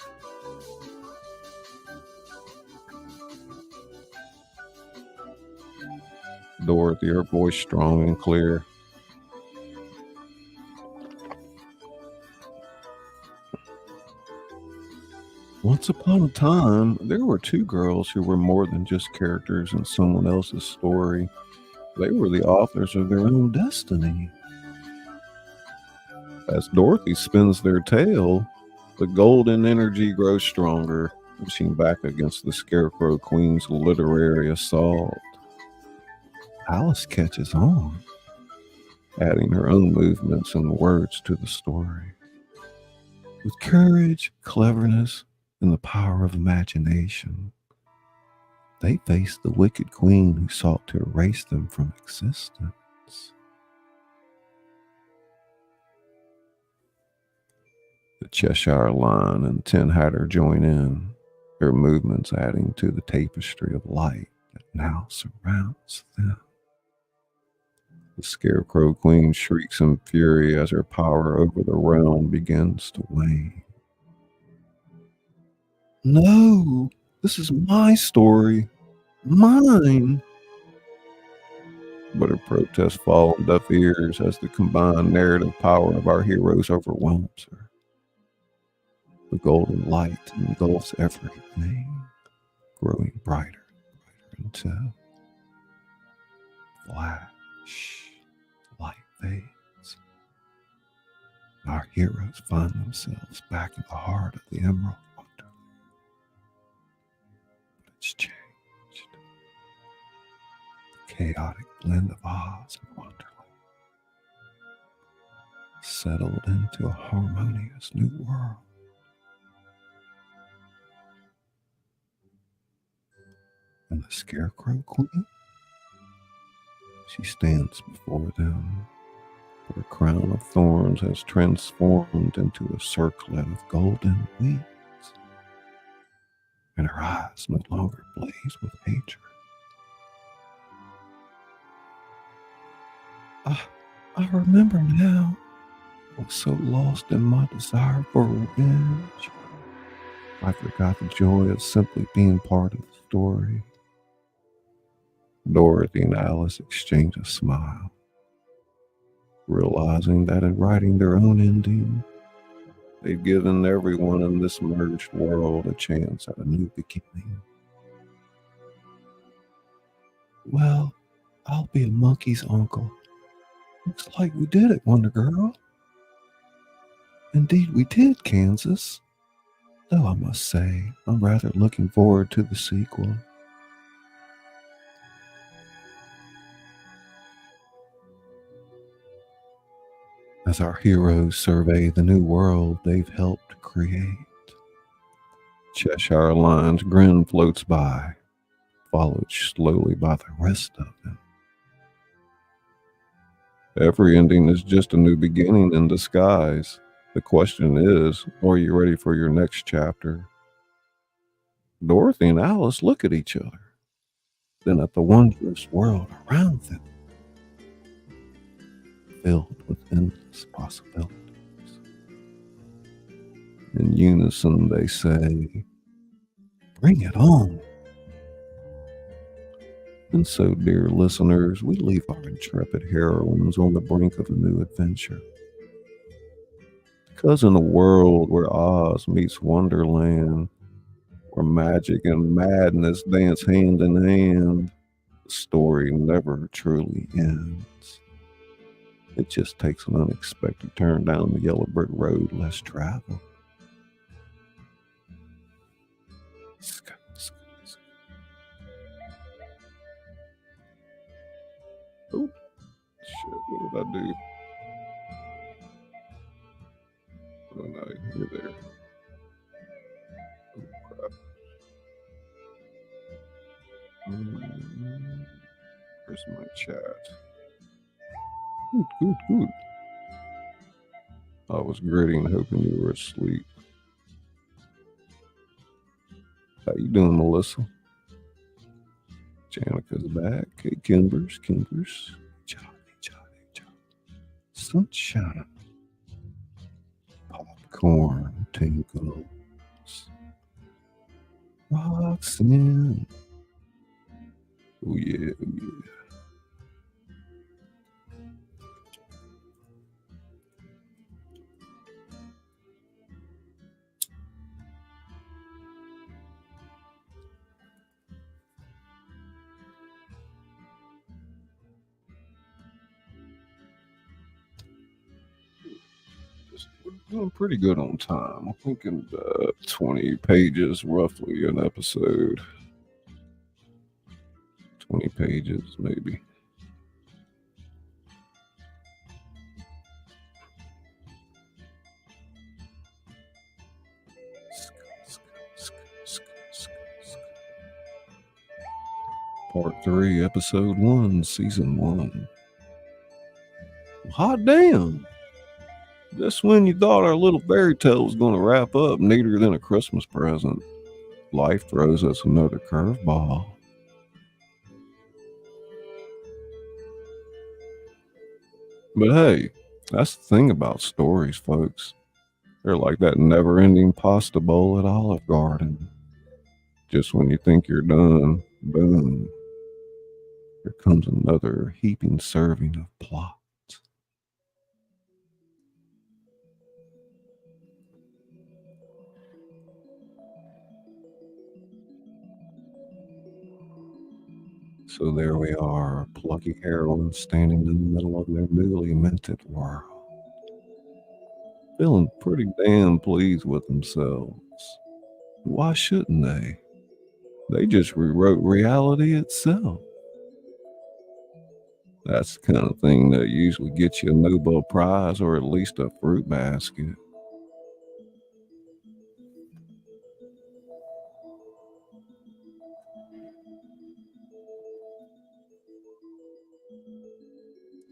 Dorothy, her voice strong and clear. Once upon a time, there were two girls who were more than just characters in someone else's story. They were the authors of their own destiny. As Dorothy spins their tale, the golden energy grows stronger, pushing back against the Scarecrow Queen's literary assault. Alice catches on, adding her own movements and words to the story. With courage, cleverness, and the power of imagination, they faced the wicked queen who sought to erase them from existence. The Cheshire Lion and Tin Hatter join in, their movements adding to the tapestry of light that now surrounds them. The Scarecrow Queen shrieks in fury as her power over the realm begins to wane. No, this is my story. Mine. But her protests fall on deaf ears as the combined narrative power of our heroes overwhelms her. The golden light engulfs everything, growing brighter and brighter until flash, light fades. Our heroes find themselves back in the heart of the Emerald Wonderland. But it's changed. The chaotic blend of Oz and Wonderland settled into a harmonious new world. And the Scarecrow Queen? She stands before them. Her crown of thorns has transformed into a circlet of golden wheat, and her eyes no longer blaze with hatred. I remember now. I was so lost in my desire for revenge. I forgot the joy of simply being part of the story. Dorothy and Alice exchange a smile, realizing that in writing their own ending, they've given everyone in this merged world a chance at a new beginning. Well, I'll be a monkey's uncle. Looks like we did it, Wonder Girl. Indeed we did, Kansas. Though I must say, I'm rather looking forward to the sequel. As our heroes survey the new world they've helped create, Cheshire Lion's grin floats by, followed slowly by the rest of them. Every ending is just a new beginning in disguise. The question is, are you ready for your next chapter? Dorothy and Alice look at each other, then at the wondrous world around them. filled with endless possibilities. In unison, they say, "Bring it on." And so, dear listeners, we leave our intrepid heroines on the brink of a new adventure. Because in a world where Oz meets Wonderland, where magic and madness dance hand in hand, the story never truly ends. It just takes an unexpected turn down the yellow brick road less traveled. Oh, shit, what did I do? Oh no, you're there. Oh crap. Where's my chat? Good. I was gritting, hoping you were asleep. How you doing, Melissa? Janica's back. Hey, Kimbers. Johnny. Sunshine. Popcorn tingles. Roxanne. Oh yeah. We're doing pretty good on time. I'm thinking 20 pages roughly an episode. 20 pages maybe. Part 3, Episode 1, Season 1. Hot damn! Just when you thought our little fairy tale was going to wrap up neater than a Christmas present, life throws us another curveball. But hey, that's the thing about stories, folks. They're like that never-ending pasta bowl at Olive Garden. Just when you think you're done, boom, here comes another heaping serving of plot. So there we are, plucky heroines standing in the middle of their newly minted world, feeling pretty damn pleased with themselves. Why shouldn't they? They just rewrote reality itself. That's the kind of thing that usually gets you a Nobel Prize or at least a fruit basket.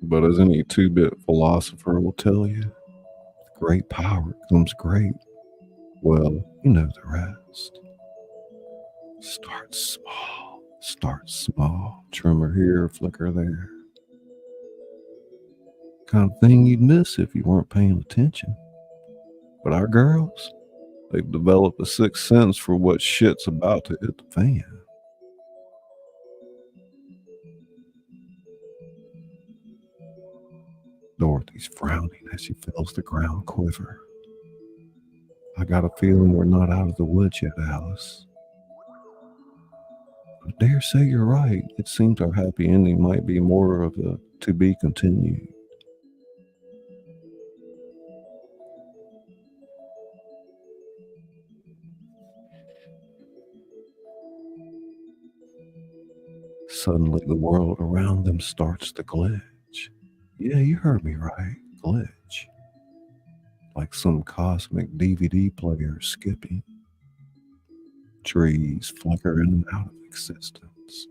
But as any two-bit philosopher will tell you, with great power comes great, well, you know the rest. Start small, trimmer here, flicker there. Kind of thing you'd miss if you weren't paying attention. But our girls, they've developed a sixth sense for what shit's about to hit the fan. Dorothy's frowning as she feels the ground quiver. I got a feeling we're not out of the woods yet, Alice. I dare say you're right. It seems our happy ending might be more of a to be continued. Suddenly, the world around them starts to glitch. Yeah, you heard me right. Glitch. Like some cosmic DVD player skipping. Trees flicker in and out of existence.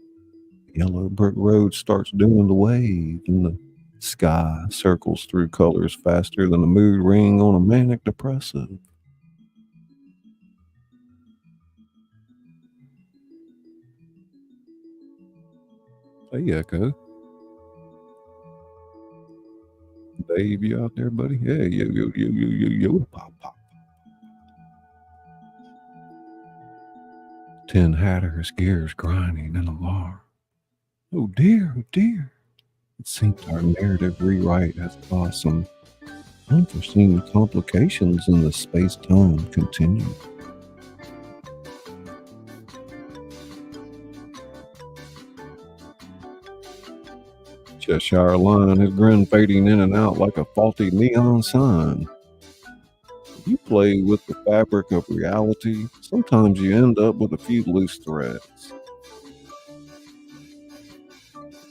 The yellow brick road starts doing the wave, and the sky circles through colors faster than a mood ring on a manic depressive. Hey, Echo. Dave, you out there, buddy? Yeah, yo, pop, pop. Tin Hatter's gears grinding in alarm. Oh dear, oh dear. It seems our narrative rewrite has caused some unforeseen complications in the space-time continuum. Cheshire Line, his grin fading in and out like a faulty neon sign. You play with the fabric of reality, sometimes you end up with a few loose threads.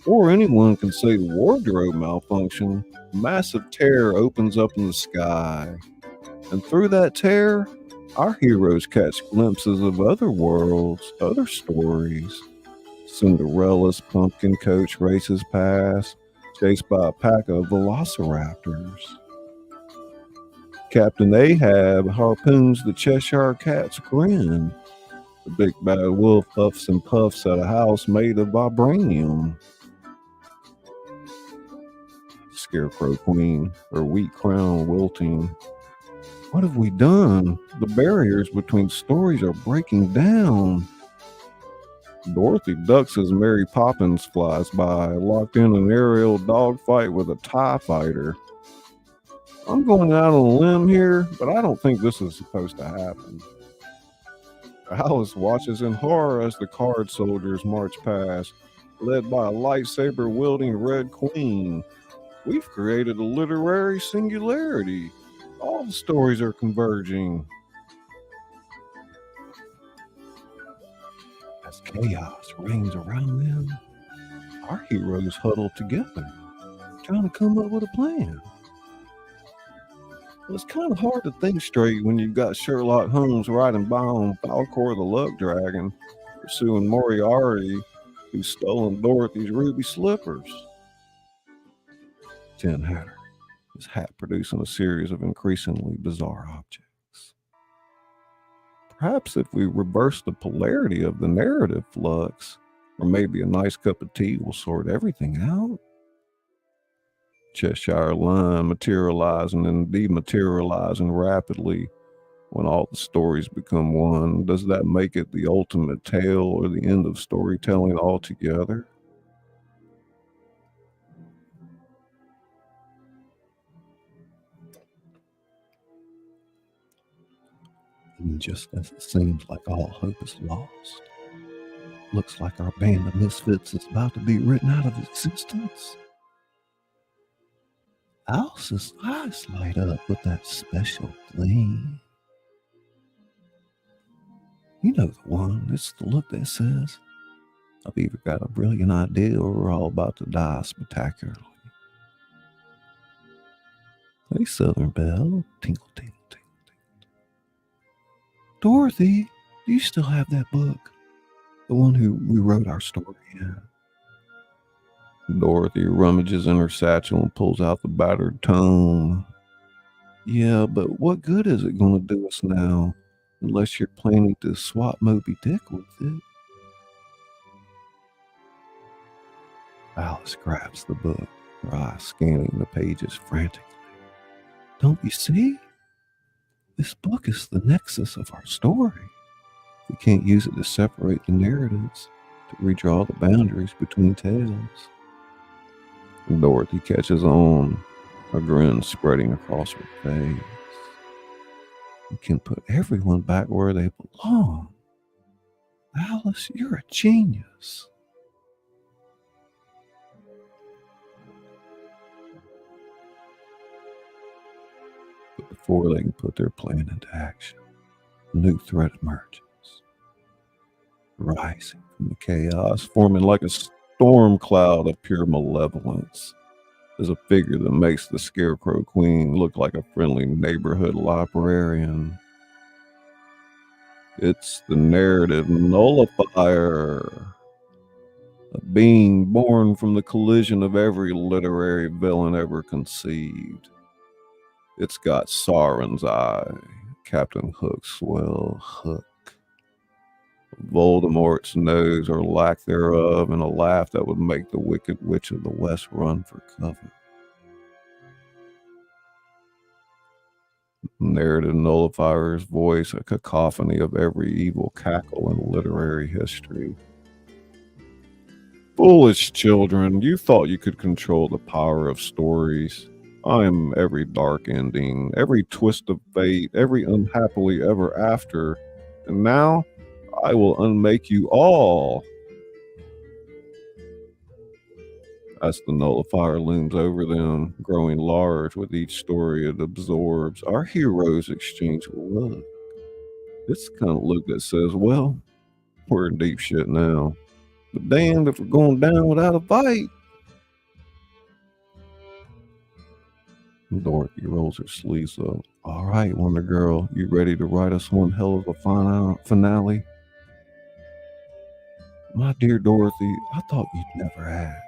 Or anyone can say wardrobe malfunction. A massive tear opens up in the sky. And through that tear, our heroes catch glimpses of other worlds, other stories. Cinderella's pumpkin coach races past, chased by a pack of velociraptors. Captain Ahab harpoons the Cheshire Cat's grin. The big bad wolf huffs and puffs at a house made of vibranium. Scarecrow Queen, her wheat crown wilting. What have we done? The barriers between stories are breaking down. Dorothy ducks as Mary Poppins flies by, locked in an aerial dogfight with a TIE fighter. I'm going out on a limb here, but I don't think this is supposed to happen. Alice watches in horror as the card soldiers march past, led by a lightsaber-wielding Red Queen. We've created a literary singularity. All the stories are converging. As chaos reigns around them, our heroes huddle together, trying to come up with a plan. Well, it's kind of hard to think straight when you've got Sherlock Holmes riding by on Falcor the Luck Dragon, pursuing Moriarty, who's stolen Dorothy's ruby slippers. Tin Hatter, his hat producing a series of increasingly bizarre objects. Perhaps if we reverse the polarity of the narrative flux, or maybe a nice cup of tea will sort everything out. Cheshire Line materializing and dematerializing rapidly when all the stories become one. Does that make it the ultimate tale or the end of storytelling altogether? And just as it seems like all hope is lost, looks like our band of misfits is about to be written out of existence. Alice's eyes light up with that special gleam. You know the one. It's the look that says, I've either got a brilliant idea or we're all about to die spectacularly. Hey, Southern Belle. Tinkle, tinkle, tinkle, tinkle. Dorothy, do you still have that book? The one who we wrote our story in? Dorothy rummages in her satchel and pulls out the battered tome. Yeah, but what good is it going to do us now, unless you're planning to swap Moby Dick with it? Alice grabs the book, her eyes scanning the pages frantically. Don't you see? This book is the nexus of our story. We can't use it to separate the narratives, to redraw the boundaries between tales. Dorothy catches on, a grin spreading across her face. We can put everyone back where they belong. Alice, you're a genius. But before they can put their plan into action, a new threat emerges. Rising from the chaos, forming like a storm cloud of pure malevolence, is a figure that makes the Scarecrow Queen look like a friendly neighborhood librarian. It's the narrative nullifier, a being born from the collision of every literary villain ever conceived. It's got Sauron's eye, Captain Hook's swell hook, Voldemort's nose or lack thereof, and a laugh that would make the Wicked Witch of the West run for cover. Narrative nullifier's voice, a cacophony of every evil cackle in literary history. Foolish children, you thought you could control the power of stories. I am every dark ending, every twist of fate, every unhappily ever after, and now I will unmake you all. As the nullifier looms over them, growing large with each story it absorbs, our heroes exchange a look. It's the kind of look that says, well, we're in deep shit now. But damn if we're going down without a fight. Dorothy rolls her sleeves up. All right, Wonder Girl, you ready to write us one hell of a finale? My dear Dorothy, I thought you'd never ask.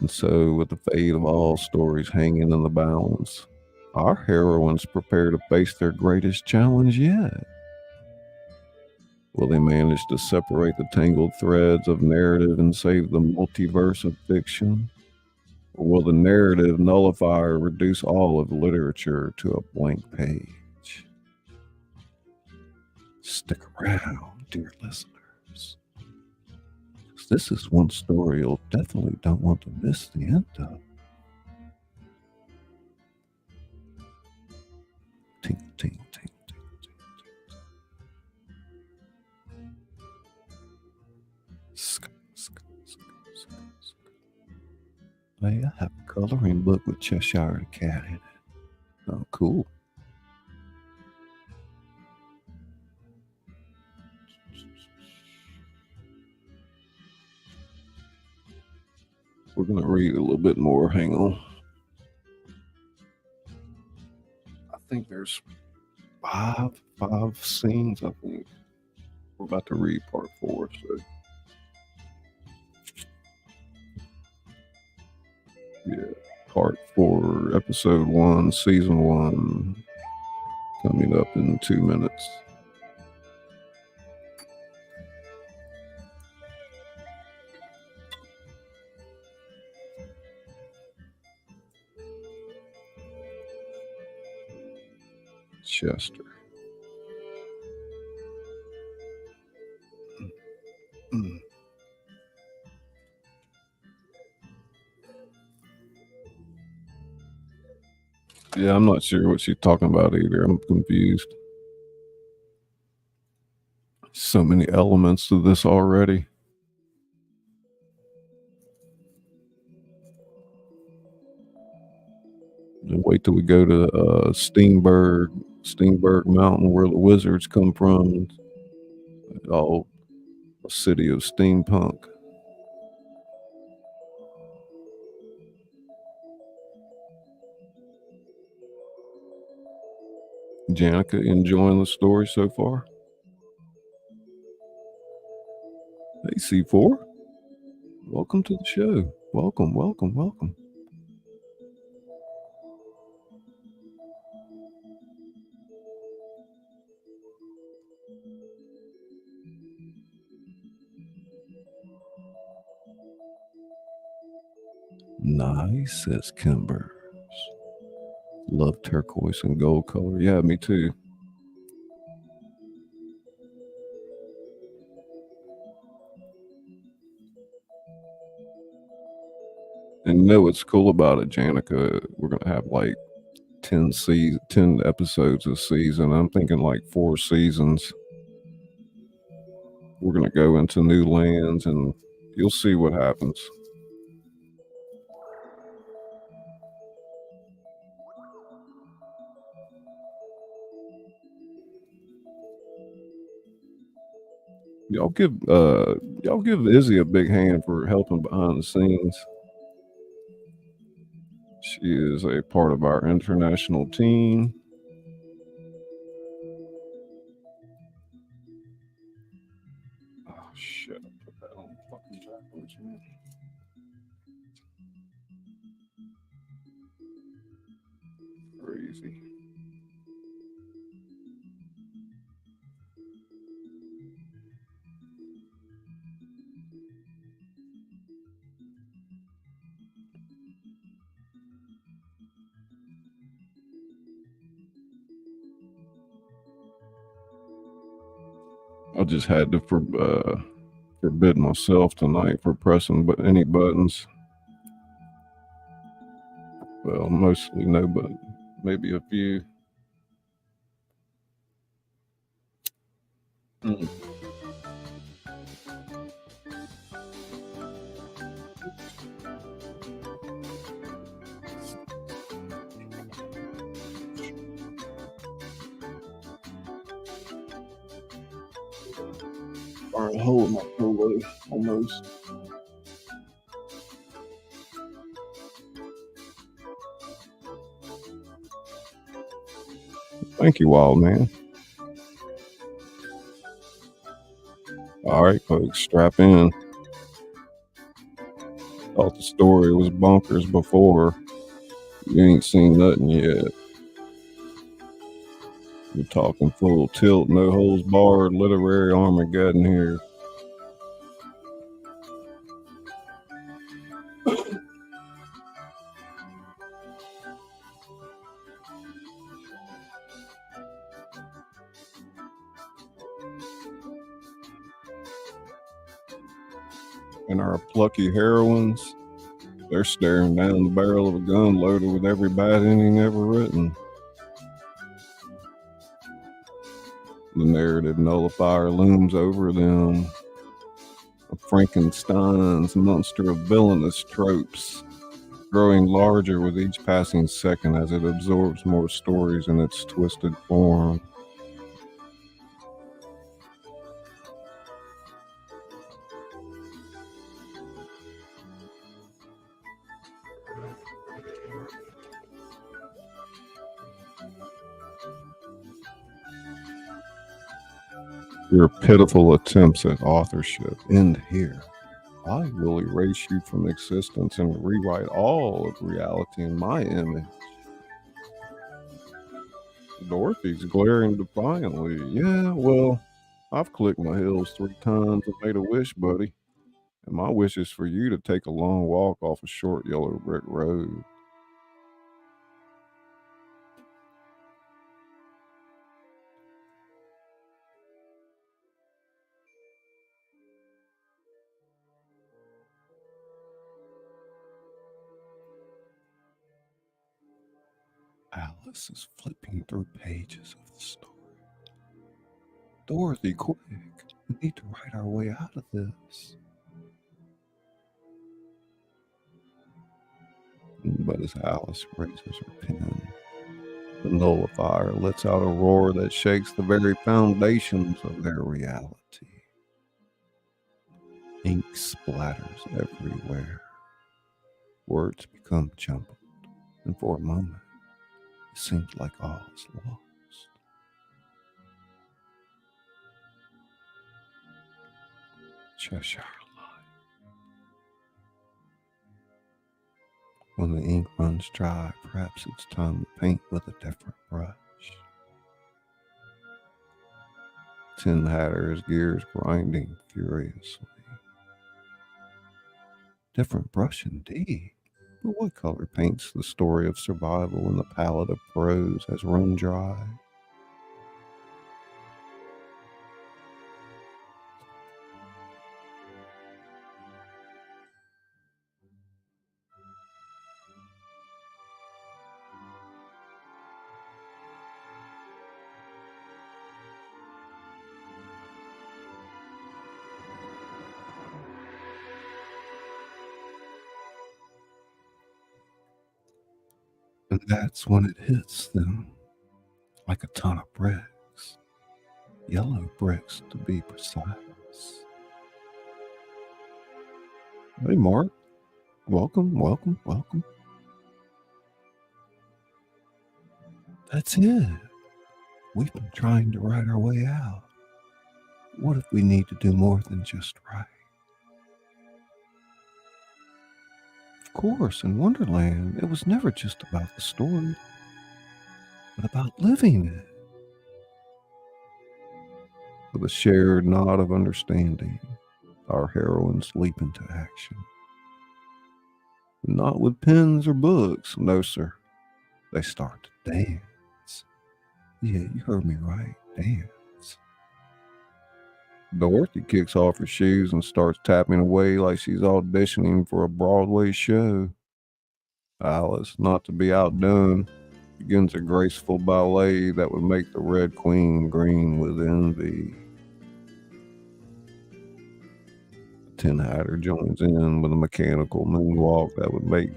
And so, with the fate of all stories hanging in the balance, our heroines prepare to face their greatest challenge yet. Will they manage to separate the tangled threads of narrative and save the multiverse of fiction? Or will the narrative nullifier reduce all of literature to a blank page? Stick around, dear listeners. This is one story you'll definitely don't want to miss the end of. Ting, ting, ting, ting, ting, ting. Sk, sk, sk, sk, sk. Hey, I have a coloring book with Cheshire the Cat in it. Oh, cool. We're going to read a little bit more. Hang on. I think there's five scenes, I think. We're about to read part 4, so. Yeah, part 4, episode 1, season 1, coming up in 2 minutes. Chester. Yeah, I'm not sure what she's talking about either. I'm confused. So many elements to this already. And wait till we go to Steenberg Mountain, where the wizards come from. All a city of steampunk. Janica, enjoying the story so far? Hey, C4. Welcome to the show. Welcome, welcome, welcome. Nice, says Kimber. Love turquoise and gold color. Yeah, me too. And you know what's cool about it, Janica? We're gonna have like 10 episodes a season. I'm thinking like 4 seasons. We're gonna go into new lands, and you'll see what happens. Y'all give Izzy a big hand for helping behind the scenes. She is a part of our international team. Oh shit! I put that on fucking backwards, man. Crazy. I just had to forbid myself tonight for pressing any buttons. Well, mostly no, but maybe a few. All right, hold my pillow almost. Thank you, Wild Man. All right, folks, strap in. Thought the story was bonkers before. You ain't seen nothing yet. We're talking full tilt, no holds barred, literary Armageddon here. And our plucky heroines, they're staring down the barrel of a gun loaded with every bad ending ever written. The narrative nullifier looms over them, a Frankenstein's monster of villainous tropes, growing larger with each passing second as it absorbs more stories in its twisted form. Your pitiful attempts at authorship end here. I will erase you from existence and rewrite all of reality in my image. Dorothy's glaring defiantly. Yeah, well, I've clicked my heels 3 times and made a wish, buddy. And my wish is for you to take a long walk off a short yellow brick road. Alice is flipping through pages of the story. Dorothy, quick. We need to write our way out of this. But as Alice raises her pen, the nullifier lets out a roar that shakes the very foundations of their reality. Ink splatters everywhere. Words become jumbled, and for a moment, it seems like all is lost. Cheshire Line. When the ink runs dry, perhaps it's time to paint with a different brush. Tin Hatter's gears grinding furiously. Different brush indeed. But what color paints the story of survival when the palette of prose has run dry? And that's when it hits them like a ton of bricks. Yellow bricks, to be precise. Hey, Mark. Welcome, welcome, welcome. That's it. We've been trying to write our way out. What if we need to do more than just write? Of course, in Wonderland, it was never just about the story, but about living it. With a shared nod of understanding, our heroines leap into action. Not with pens or books, no sir. They start to dance. Yeah, you heard me right, dance. Dorothy kicks off her shoes and starts tapping away like she's auditioning for a Broadway show. Alice, not to be outdone, begins a graceful ballet that would make the Red Queen green with envy. The Tin Hatter joins in with a mechanical moonwalk that would make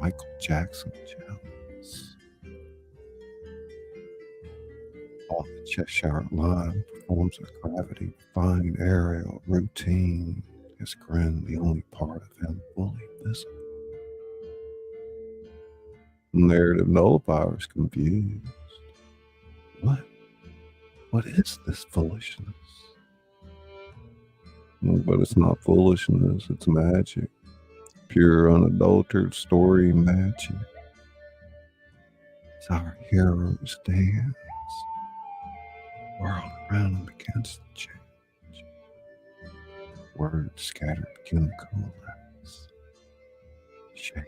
Michael Jackson jealous. On the Cheshire Line performs a gravity-defying aerial routine, his grin the only part of him fully visible. The narrative nullifier is confused. What is this foolishness? But it's not foolishness, it's magic. Pure, unadulterated story magic. It's our heroes dance. The world around them begins to change. Words scattered begin to coalesce. Shapes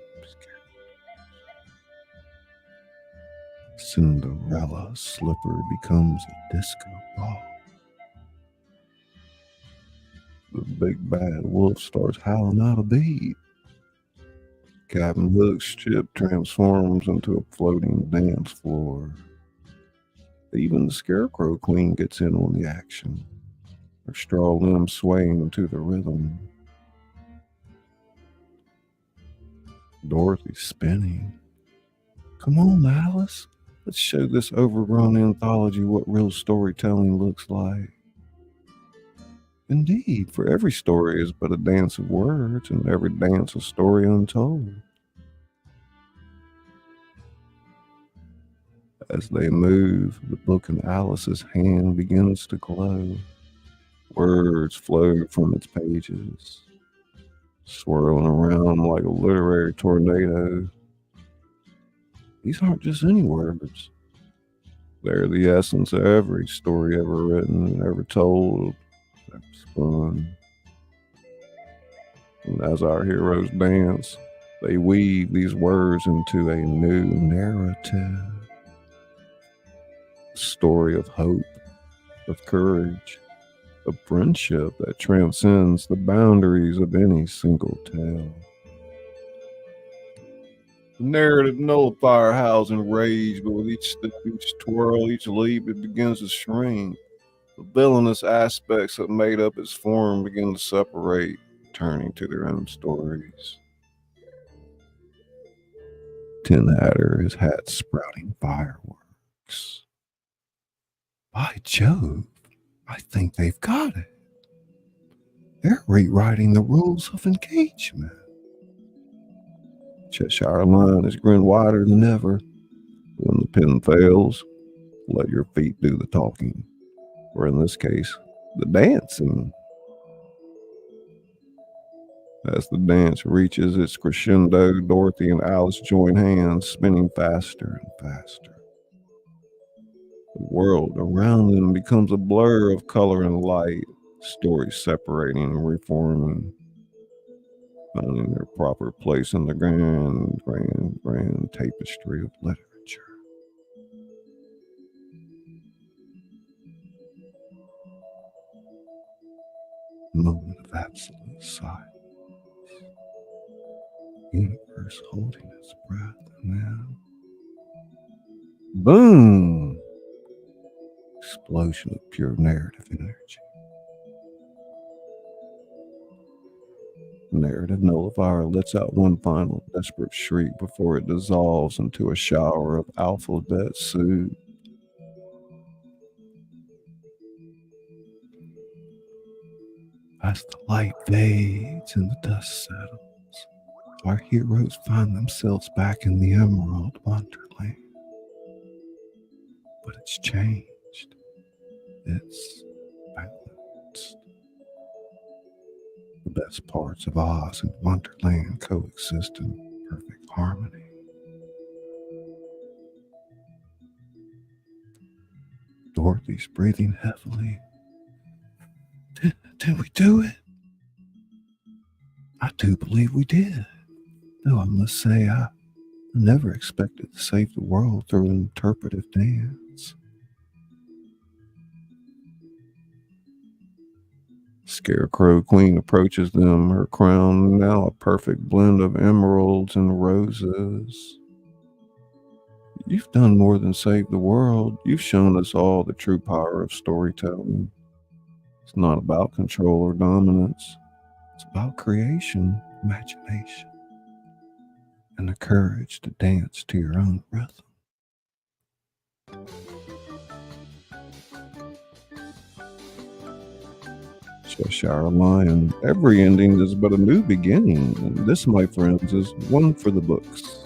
Cinderella's slipper becomes a disco ball. The big bad wolf starts howling out a beat. Captain Hook's ship transforms into a floating dance floor. Even the Scarecrow Queen gets in on the action, her straw limbs swaying to the rhythm. Dorothy's spinning. Come on, Alice. Let's show this overgrown anthology what real storytelling looks like. Indeed, for every story is but a dance of words, and every dance a story untold. As they move, the book in Alice's hand begins to glow. Words flow from its pages, swirling around like a literary tornado. These aren't just any words. They're the essence of every story ever written, ever told, ever spun. And as our heroes dance, they weave these words into a new narrative. A story of hope, of courage, of friendship that transcends the boundaries of any single tale. The narrative nullifier howls in rage, but with each step, each twirl, each leap, it begins to shrink. The villainous aspects that made up its form begin to separate, turning to their own stories. Tin Hatter, his hat sprouting fireworks. By Jove, I think they've got it. They're rewriting the rules of engagement. Cheshire Line is grin wider than ever. When the pen fails, let your feet do the talking, or in this case, the dancing. As the dance reaches its crescendo, Dorothy and Alice join hands, spinning faster and faster. The world around them becomes a blur of color and light, stories separating and reforming, finding their proper place in the grand tapestry of literature. A moment of absolute silence. Universe holding its breath, and then boom! Explosion of pure narrative energy. The narrative nullifier lets out one final desperate shriek before it dissolves into a shower of alphabet soup. As the light fades and the dust settles, our heroes find themselves back in the Emerald Wonderland. But it's changed. It's balanced. The best parts of Oz and Wonderland coexist in perfect harmony. Dorothy's breathing heavily. Did we do it? I do believe we did. Though I must say, I never expected to save the world through an interpretive dance. Scarecrow Queen approaches them, her crown now a perfect blend of emeralds and roses. You've done more than save the world. You've shown us all the true power of storytelling. It's not about control or dominance. It's about creation, imagination, and the courage to dance to your own rhythm. Cheshire Lion. Every ending is but a new beginning, and this, my friends, is one for the books.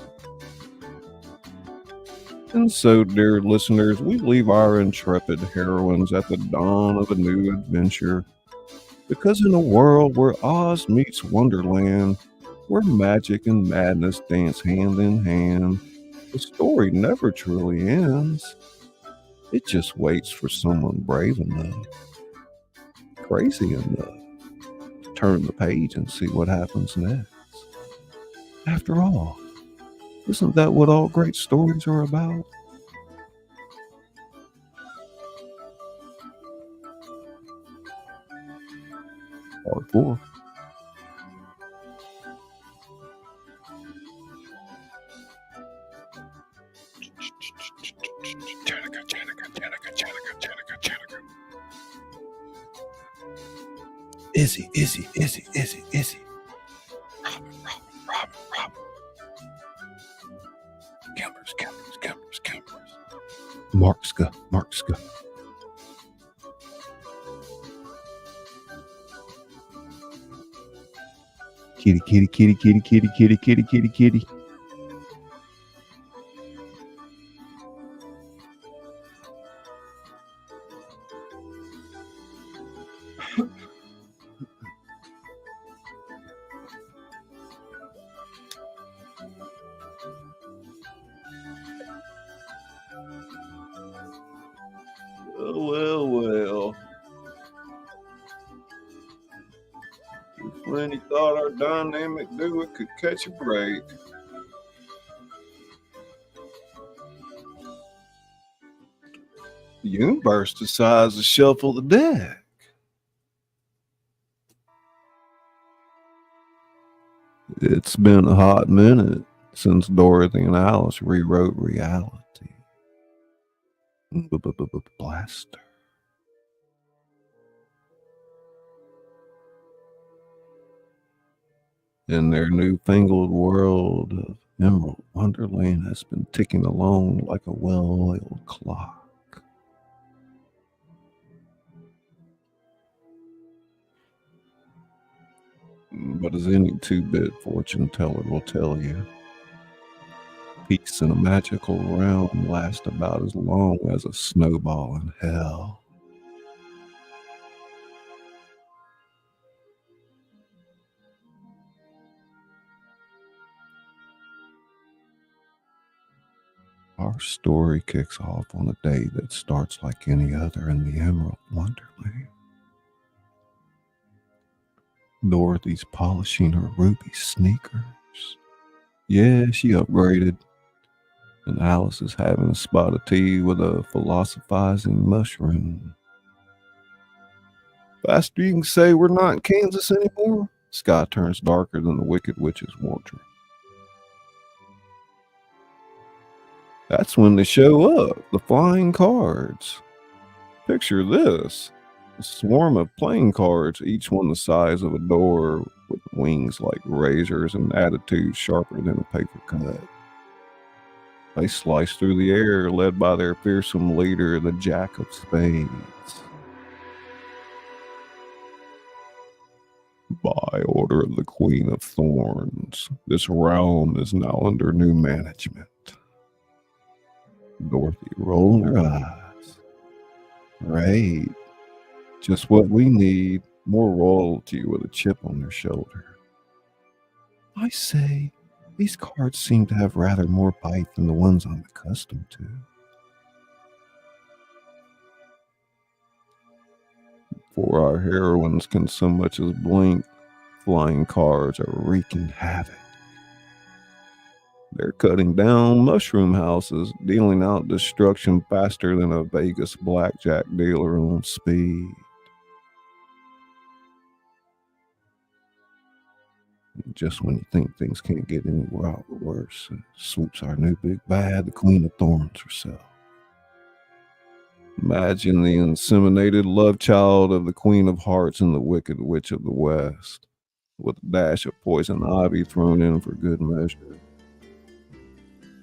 And so, dear listeners, we leave our intrepid heroines at the dawn of a new adventure. Because in a world where Oz meets Wonderland, where magic and madness dance hand in hand, the story never truly ends. It just waits for someone brave enough, crazy enough, to turn the page and see what happens next. After all, isn't that what all great stories are about? Part 4. Izzy. Robin. Campers. Markska. Kitty. Well. Just when you thought our dynamic duo could catch a break, the universe decides to shuffle the deck. It's been a hot minute since Dorothy and Alice rewrote reality. Blaster. In their newfangled world of Emerald, Wonderland has been ticking along like a well-oiled clock. But as any 2-bit fortune teller will tell you, peace in a magical realm lasts about as long as a snowball in hell. Our story kicks off on a day that starts like any other in the Emerald Wonderland. Dorothy's polishing her ruby sneakers. Yeah, she upgraded. And Alice is having a spot of tea with a philosophizing mushroom. Faster you can say we're not in Kansas anymore, sky turns darker than the Wicked Witch's wardrobe. That's when they show up, the flying cards. Picture this, a swarm of playing cards, each one the size of a door, with wings like razors and attitudes sharper than a paper cut. They slice through the air, led by their fearsome leader, the Jack of Spades. By order of the Queen of Thorns, this realm is now under new management. Dorothy rolling her eyes. Right. Just what we need, more royalty with a chip on their shoulder. I say, these cards seem to have rather more bite than the ones I'm accustomed to. Before our heroines can so much as blink, flying cards are wreaking havoc. They're cutting down mushroom houses, dealing out destruction faster than a Vegas blackjack dealer on speed. Just when you think things can't get any worse, swoops our new big bad, the Queen of Thorns herself. Imagine the inseminated love child of the Queen of Hearts and the Wicked Witch of the West, with a dash of poison ivy thrown in for good measure.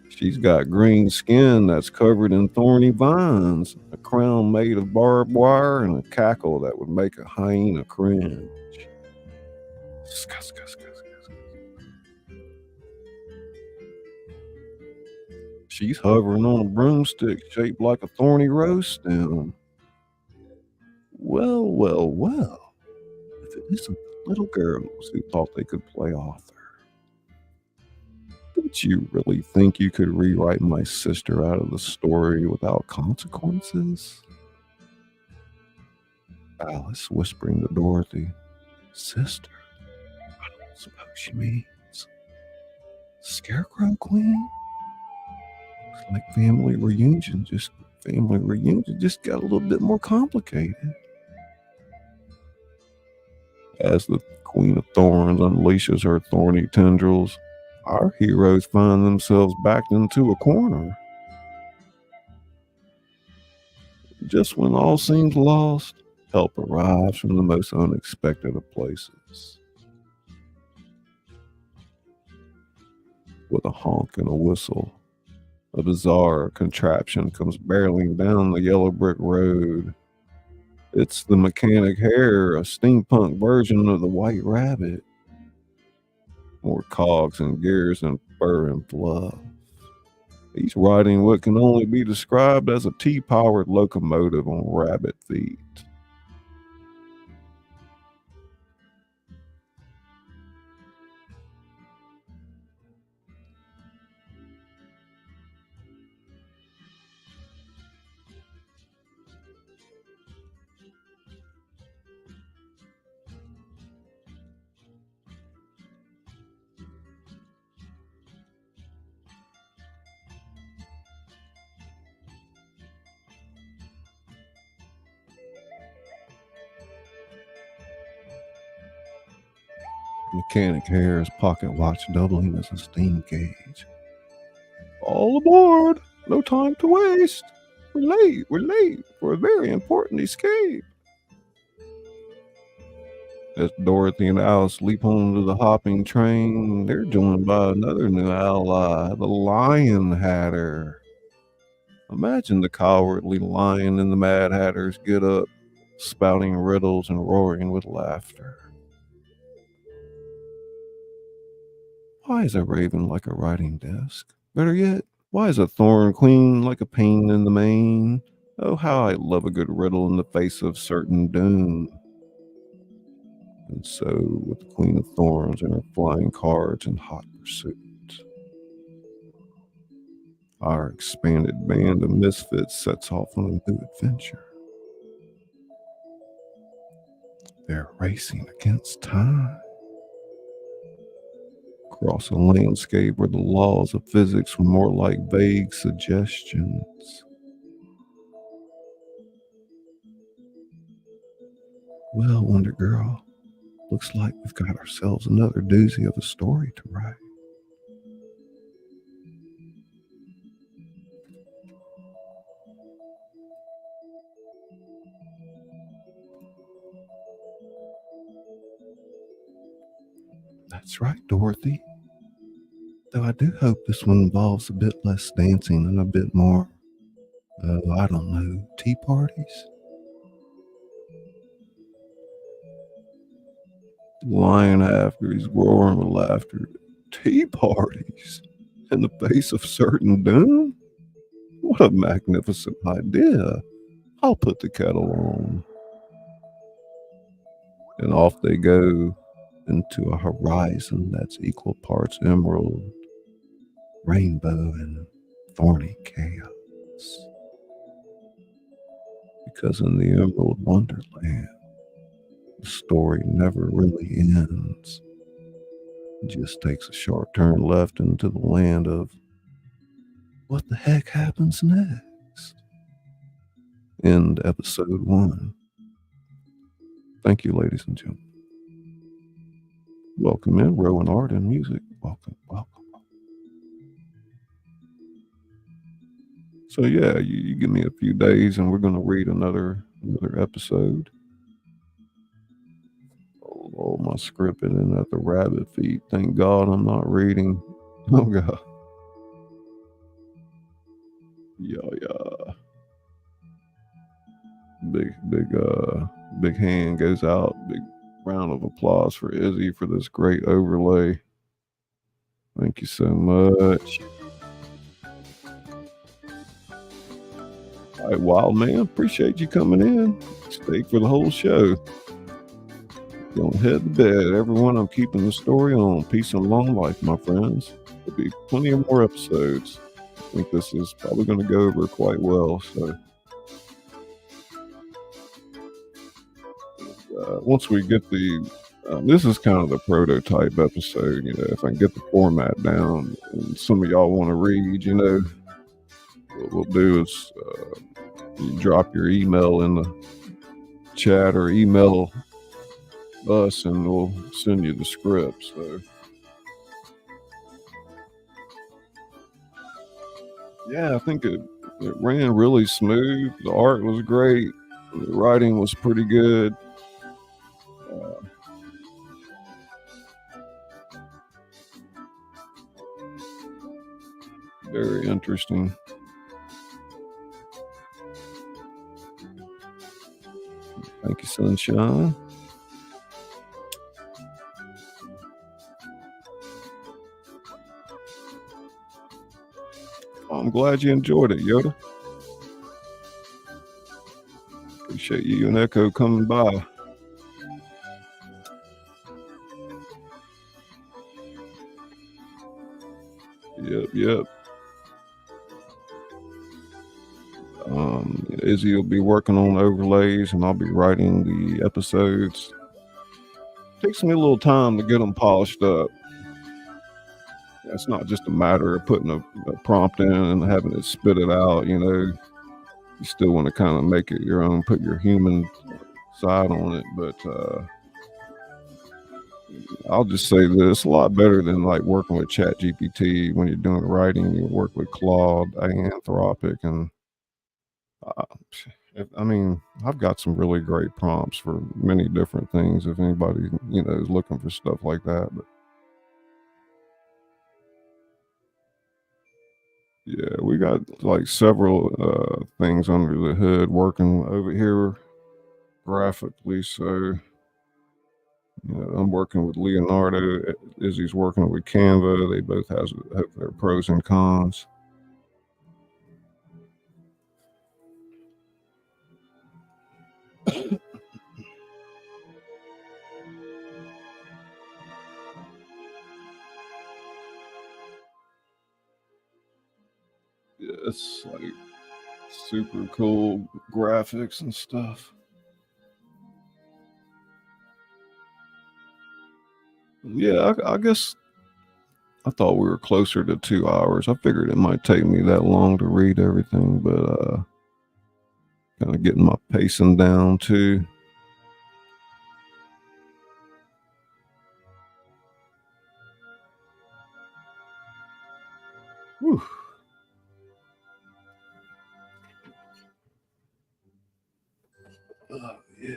She's got green skin that's covered in thorny vines, a crown made of barbed wire, and a cackle that would make a hyena cringe. She's hovering on a broomstick shaped like a thorny rose stem. Well, well, well, if it isn't the little girls who thought they could play author. Did you really think you could rewrite my sister out of the story without consequences? Alice whispering to Dorothy, Sister, I don't suppose she means Scarecrow Queen? Looks like family reunion just got a little bit more complicated. As the Queen of Thorns unleashes her thorny tendrils, our heroes find themselves backed into a corner. Just when all seems lost, help arrives from the most unexpected of places. With a honk and a whistle, a bizarre contraption comes barreling down the yellow brick road. It's the mechanic hare, a steampunk version of the White Rabbit. More cogs and gears and fur and fluff. He's riding what can only be described as a T-powered locomotive on rabbit feet. Mechanic hare's pocket watch doubling as a steam gauge. All aboard! No time to waste! We're late for a very important escape. As Dorothy and Alice leap onto the hopping train, they're joined by another new ally, the Lion Hatter. Imagine the cowardly lion in the Mad Hatter's get up, spouting riddles and roaring with laughter. Why is a raven like a writing desk? Better yet, why is a thorn queen like a pain in the mane? Oh, how I love a good riddle in the face of certain doom. And so, with the Queen of Thorns and her flying cards in hot pursuit, our expanded band of misfits sets off on a new adventure. They're racing against time. Across a landscape where the laws of physics were more like vague suggestions. Well, Wonder Girl, looks like we've got ourselves another doozy of a story to write. That's right, Dorothy. Though I do hope this one involves a bit less dancing and a bit more, I don't know, tea parties? The lion after he's roaring with laughter. Tea parties? In the face of certain doom? What a magnificent idea. I'll put the kettle on. And off they go into a horizon that's equal parts emerald, rainbow, and thorny chaos. Because in the Emerald Wonderland, the story never really ends. It just takes a short turn left into the land of what the heck happens next? End episode 1. Thank you, ladies and gentlemen. Welcome in, Rowan Art and Music. Welcome, welcome. So yeah, you give me a few days, and we're gonna read another episode. Oh, my script and at the rabbit feet. Thank God I'm not reading. Oh God. Yeah. Big hand goes out. Big round of applause for Izzy for this great overlay. Thank you so much. All right, Wild Man, appreciate you coming in. Stay for the whole show. Don't head to bed. Everyone, I'm keeping the story on. Peace and long life, my friends. There'll be plenty of more episodes. I think this is probably going to go over quite well. So once we get the, this is kind of the prototype episode. You know, if I can get the format down, and some of y'all want to read, you know, what we'll do is you drop your email in the chat or email us, and we'll send you the script. So yeah, I think it ran really smooth. The art was great. The writing was pretty good. Very interesting. Thank you, Sunshine. I'm glad you enjoyed it, Yoda. Appreciate you and Echo coming by. Yep. Izzy will be working on overlays, and I'll be writing the episodes. Takes me a little time to get them polished up. It's not just a matter of putting a prompt in and having it spit it out. You know, you still want to kind of make it your own, put your human side on it. But I'll just say this: a lot better than like working with Chat GPT when you're doing writing. You work with Claude, Anthropic, and I mean, I've got some really great prompts for many different things. If anybody, you know, is looking for stuff like that, but yeah, we got like several things under the hood working over here graphically. So, you know, I'm working with Leonardo. Izzy's working with Canva. They both have their pros and cons. Yeah, it's like super cool graphics and stuff. Yeah, I guess I thought we were closer to 2 hours. I figured it might take me that long to read everything, but kind of getting my pacing down too. Whew. Yeah.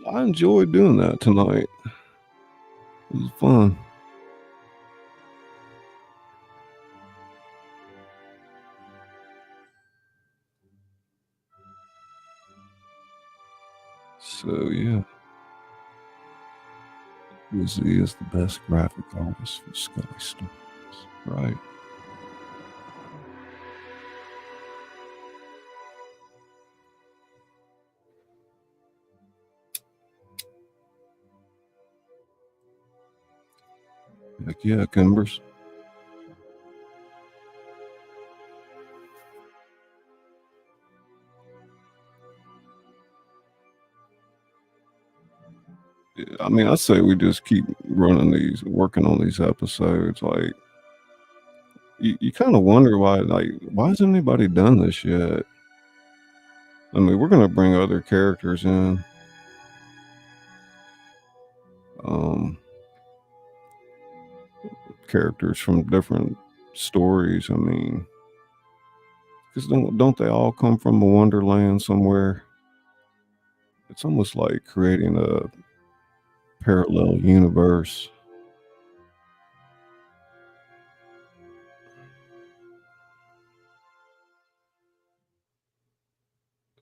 I enjoyed doing that tonight. It was fun. So yeah, Izzy is the best graphic artist for Scully stories, right? Heck yeah, Kimbers. Yeah, I mean, I say we just keep running these, working on these episodes. Like, you kind of wonder why hasn't anybody done this yet? I mean, we're gonna bring other characters in. characters from different stories. I mean, because don't they all come from a Wonderland somewhere? It's almost like creating a parallel universe.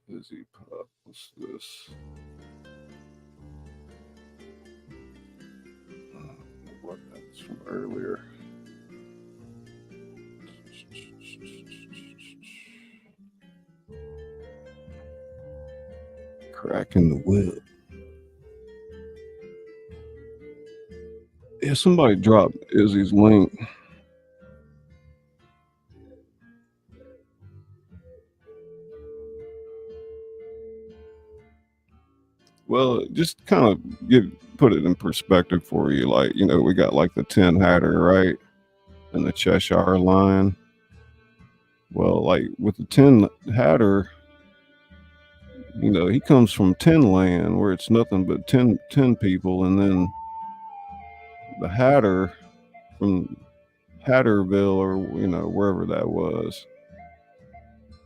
Busy Pup, what's this? What, that's from earlier. Cracking the whip. Yeah, somebody dropped Izzy's link. Well, just kind of put it in perspective for you. Like, you know, we got like the Tin Hatter, right? And the Cheshire Lion. Well, like with the Tin Hatter, you know, he comes from Tin Land where it's nothing but 10 people. And then the Hatter from Hatterville, or, you know, wherever that was.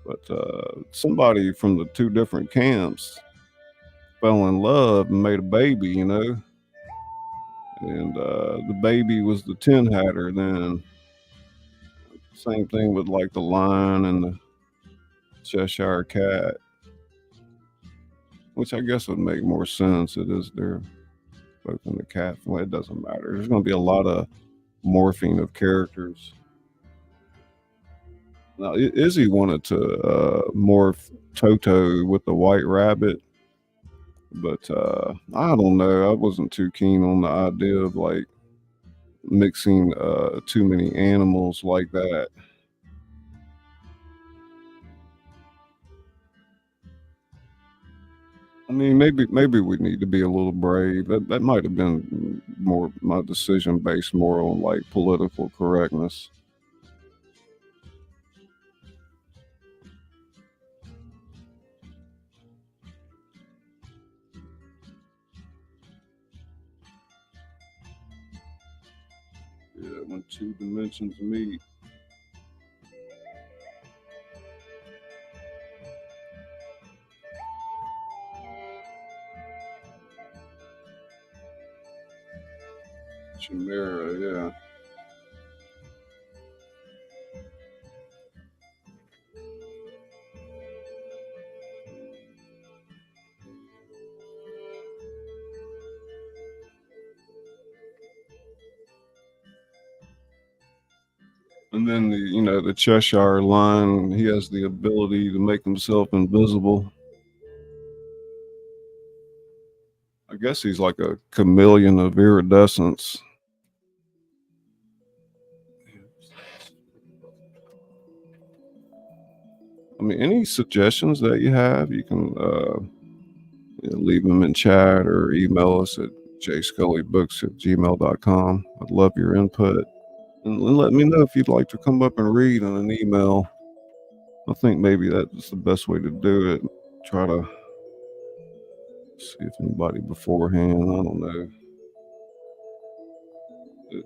But somebody from the two different camps fell in love and made a baby, you know. And the baby was the Tin Hatter. Then same thing with like the lion and the Cheshire Cat, which I guess would make more sense. It is they're both in the cat. Well, it doesn't matter. There's going to be a lot of morphing of characters. Now, Izzy wanted to morph Toto with the White Rabbit, but I don't know. I wasn't too keen on the idea of like mixing too many animals like that. I mean, maybe we need to be a little brave. That might have been more my decision based more on like political correctness. Yeah, when two dimensions meet. Chimera, yeah. And then the Cheshire Lion, he has the ability to make himself invisible. I guess he's like a chameleon of iridescence. I mean, any suggestions that you have, you can leave them in chat or email us at jscullybooks@gmail.com. I'd love your input. And let me know if you'd like to come up and read in an email. I think maybe that's the best way to do it. Try to see if anybody beforehand, I don't know.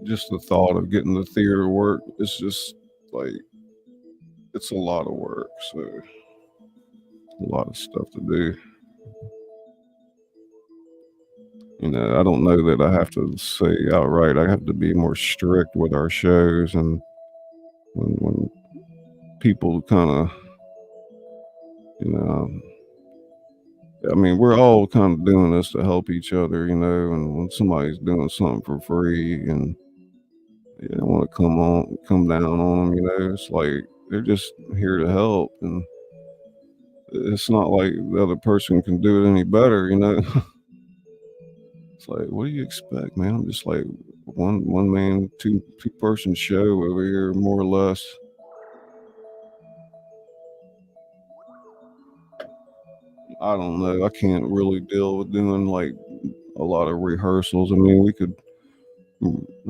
Just the thought of getting the theater work, it's just like, it's a lot of work. So a lot of stuff to do. I don't know that I have to say outright, I have to be more strict with our shows. And when people kind of, I mean, we're all kind of doing this to help each other, and when somebody's doing something for free and you don't want to come down on them, it's like they're just here to help. And it's not like the other person can do it any better, It's like, what do you expect, man? I'm just like one man, two person show over here, more or less. I don't know. I can't really deal with doing like a lot of rehearsals. I mean, we could,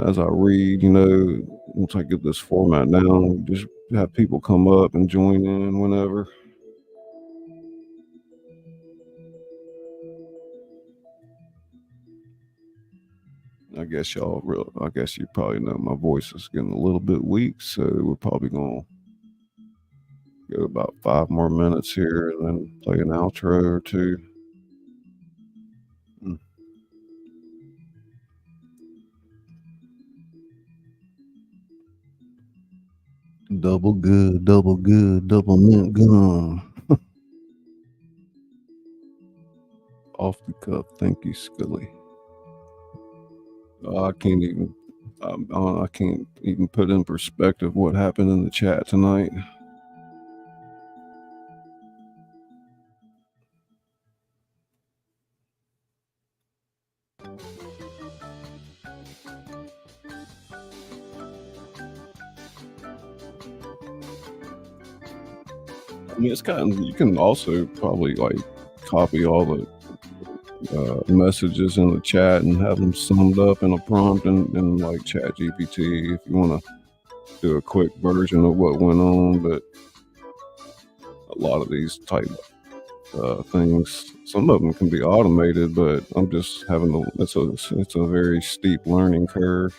as I read, once I get this format down, just have people come up and join in whenever. I guess you probably know my voice is getting a little bit weak, so we're probably gonna go about 5 more minutes here and then play an outro or two. Double good, double mint gum. Off the cuff, thank you, Scully. I can't even put in perspective what happened in the chat tonight. I mean, you can also probably like copy all the messages in the chat and have them summed up in a prompt in like Chat GPT if you want to do a quick version of what went on. But a lot of these type things, some of them can be automated, but I'm just having it's a very steep learning curve.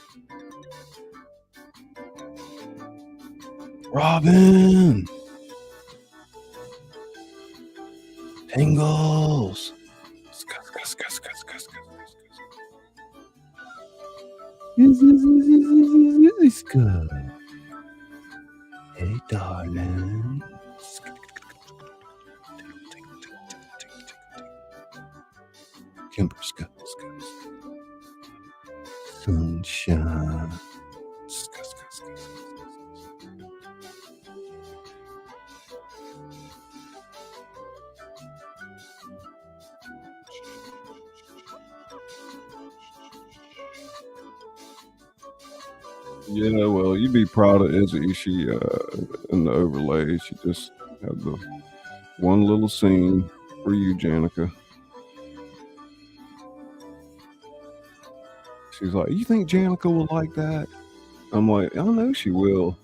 Robin, tingles. It's good. Hey, darling. Kimber, sunshine. Yeah, well, you'd be proud of Izzy. She in the overlay, she just had the one little scene for you, Janica. She's like, "You think Janica will like that?" I'm like, "I know she will."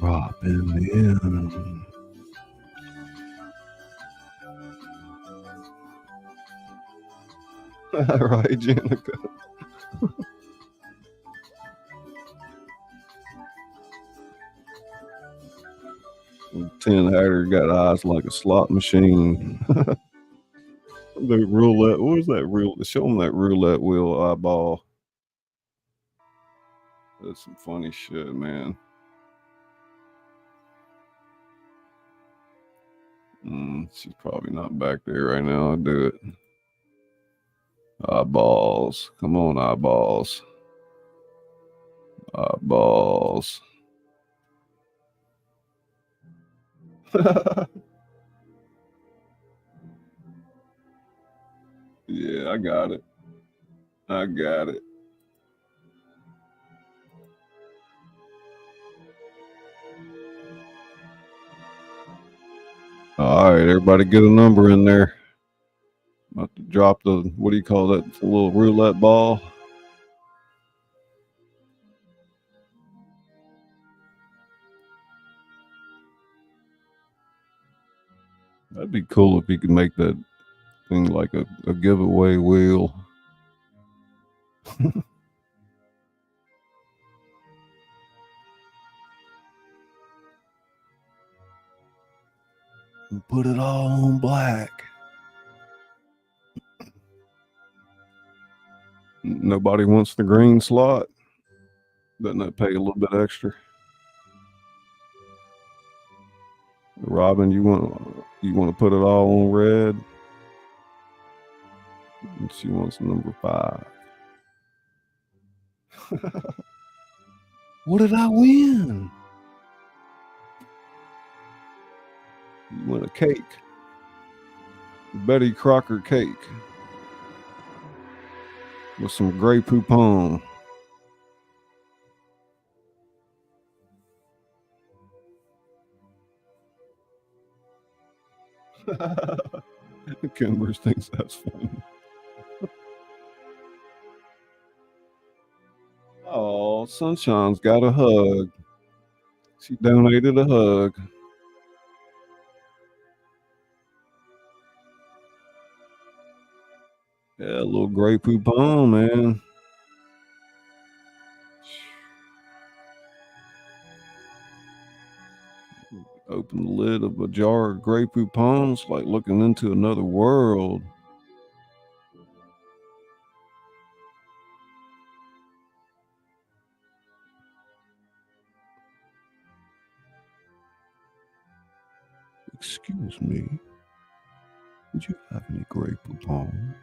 Robin, yeah. Right, Janica. Tin Hatter got eyes like a slot machine. The roulette. What was that? Show them that roulette wheel eyeball. That's some funny shit, man. She's probably not back there right now. I'll do it. Eyeballs. Come on, eyeballs. Eyeballs. Yeah, I got it. I got it. All right, everybody get a number in there. I'm about to drop the, what do you call that, the little roulette ball? That'd be cool if you could make that thing like a giveaway wheel. And put it all on black. Nobody wants the green slot. Doesn't that pay a little bit extra? Robin, you want to put it all on red? And she wants number 5. What did I win? You win a cake. Betty Crocker cake. With some Grey Poupon. Kimbers thinks that's funny. Oh, Sunshine's got a hug. She donated a hug. Yeah, a little Grey Poupon, man. Open the lid of a jar of Grey Poupons, like looking into another world. Excuse me, would you have any Grey Poupon?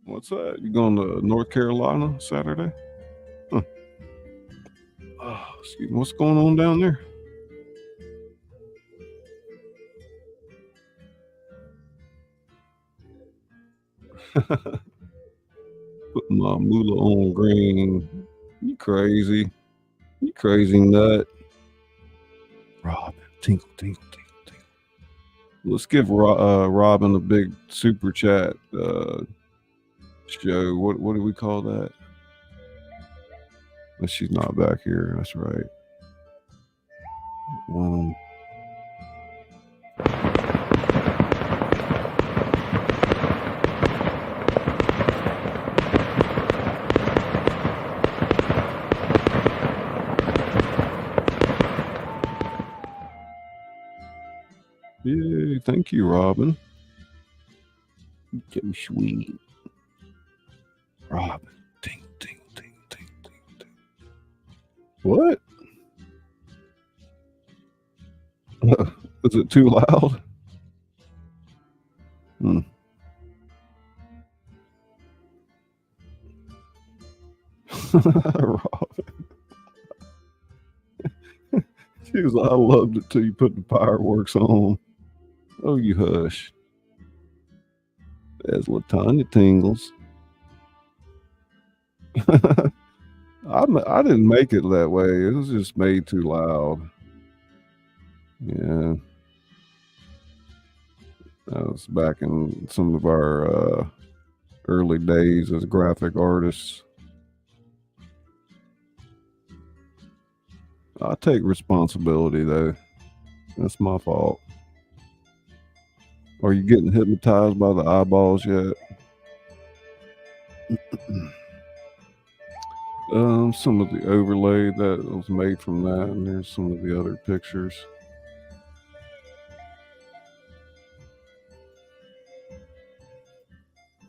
What's that? You going to North Carolina Saturday? Huh. Oh, excuse me. What's going on down there? Put my moolah on green. You crazy. You crazy nut. Robin, tinkle, tinkle, tinkle, tinkle. Let's give Robin a big super chat show. What do we call that? She's not back here. That's right. Yay, thank you, Robin. So sweet. Robin. Ting, ting, ting, ting, ting, ting. What? Is it too loud? Robin. She was like, I loved it till you put the fireworks on. Oh, you hush. There's Latanya Tingles. I didn't make it that way. It was just made too loud. Yeah. That was back in some of our early days as graphic artists. I take responsibility, though. That's my fault. Are you getting hypnotized by the eyeballs yet? Some of the overlay that was made from that, and there's some of the other pictures.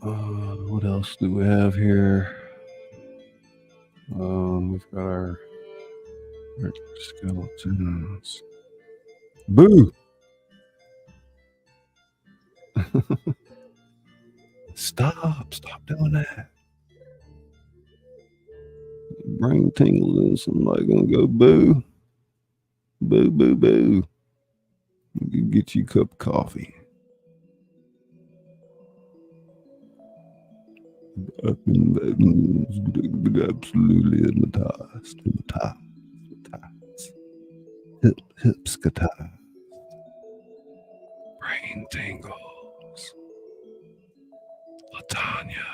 What else do we have here? We've got our skeletons. Boo! Stop doing that. Brain tingling, somebody gonna go boo. Boo, boo, boo. You get you a cup of coffee. Absolutely hypnotized. Hypnotized. Brain tingles. Latanya.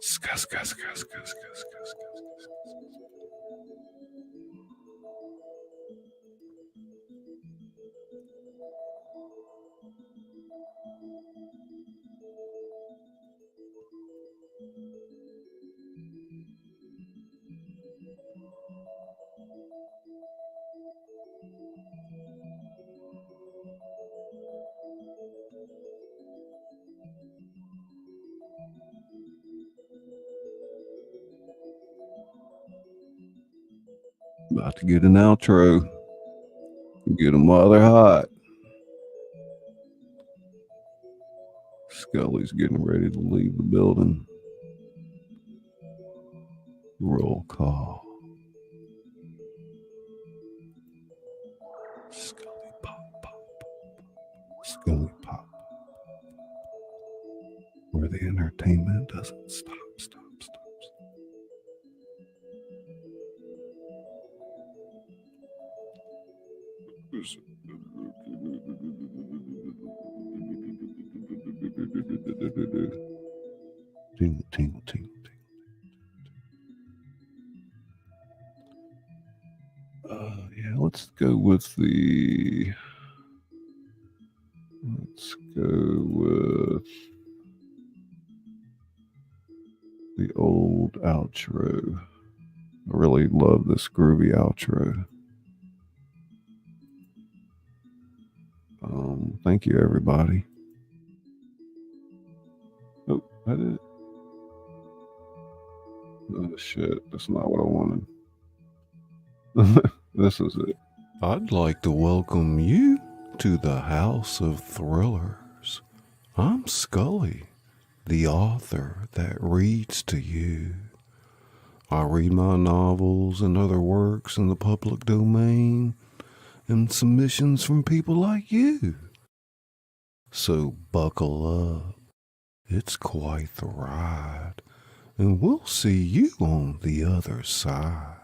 Scuss. About to get an outro. Get them while they're hot. Scully's getting ready to leave the building. Roll call. Scully pop. Where the entertainment doesn't stop. Tingle, tingle, tingle, tingle. Yeah, let's go with the. Let's go with the old outro. I really love this groovy outro. Thank you, everybody. Oh, that it. Oh, shit. That's not what I wanted. This is it. I'd like to welcome you to the House of Thrillers. I'm Scully, the author that reads to you. I read my novels and other works in the public domain and submissions from people like you. So buckle up. It's quite the ride, and we'll see you on the other side.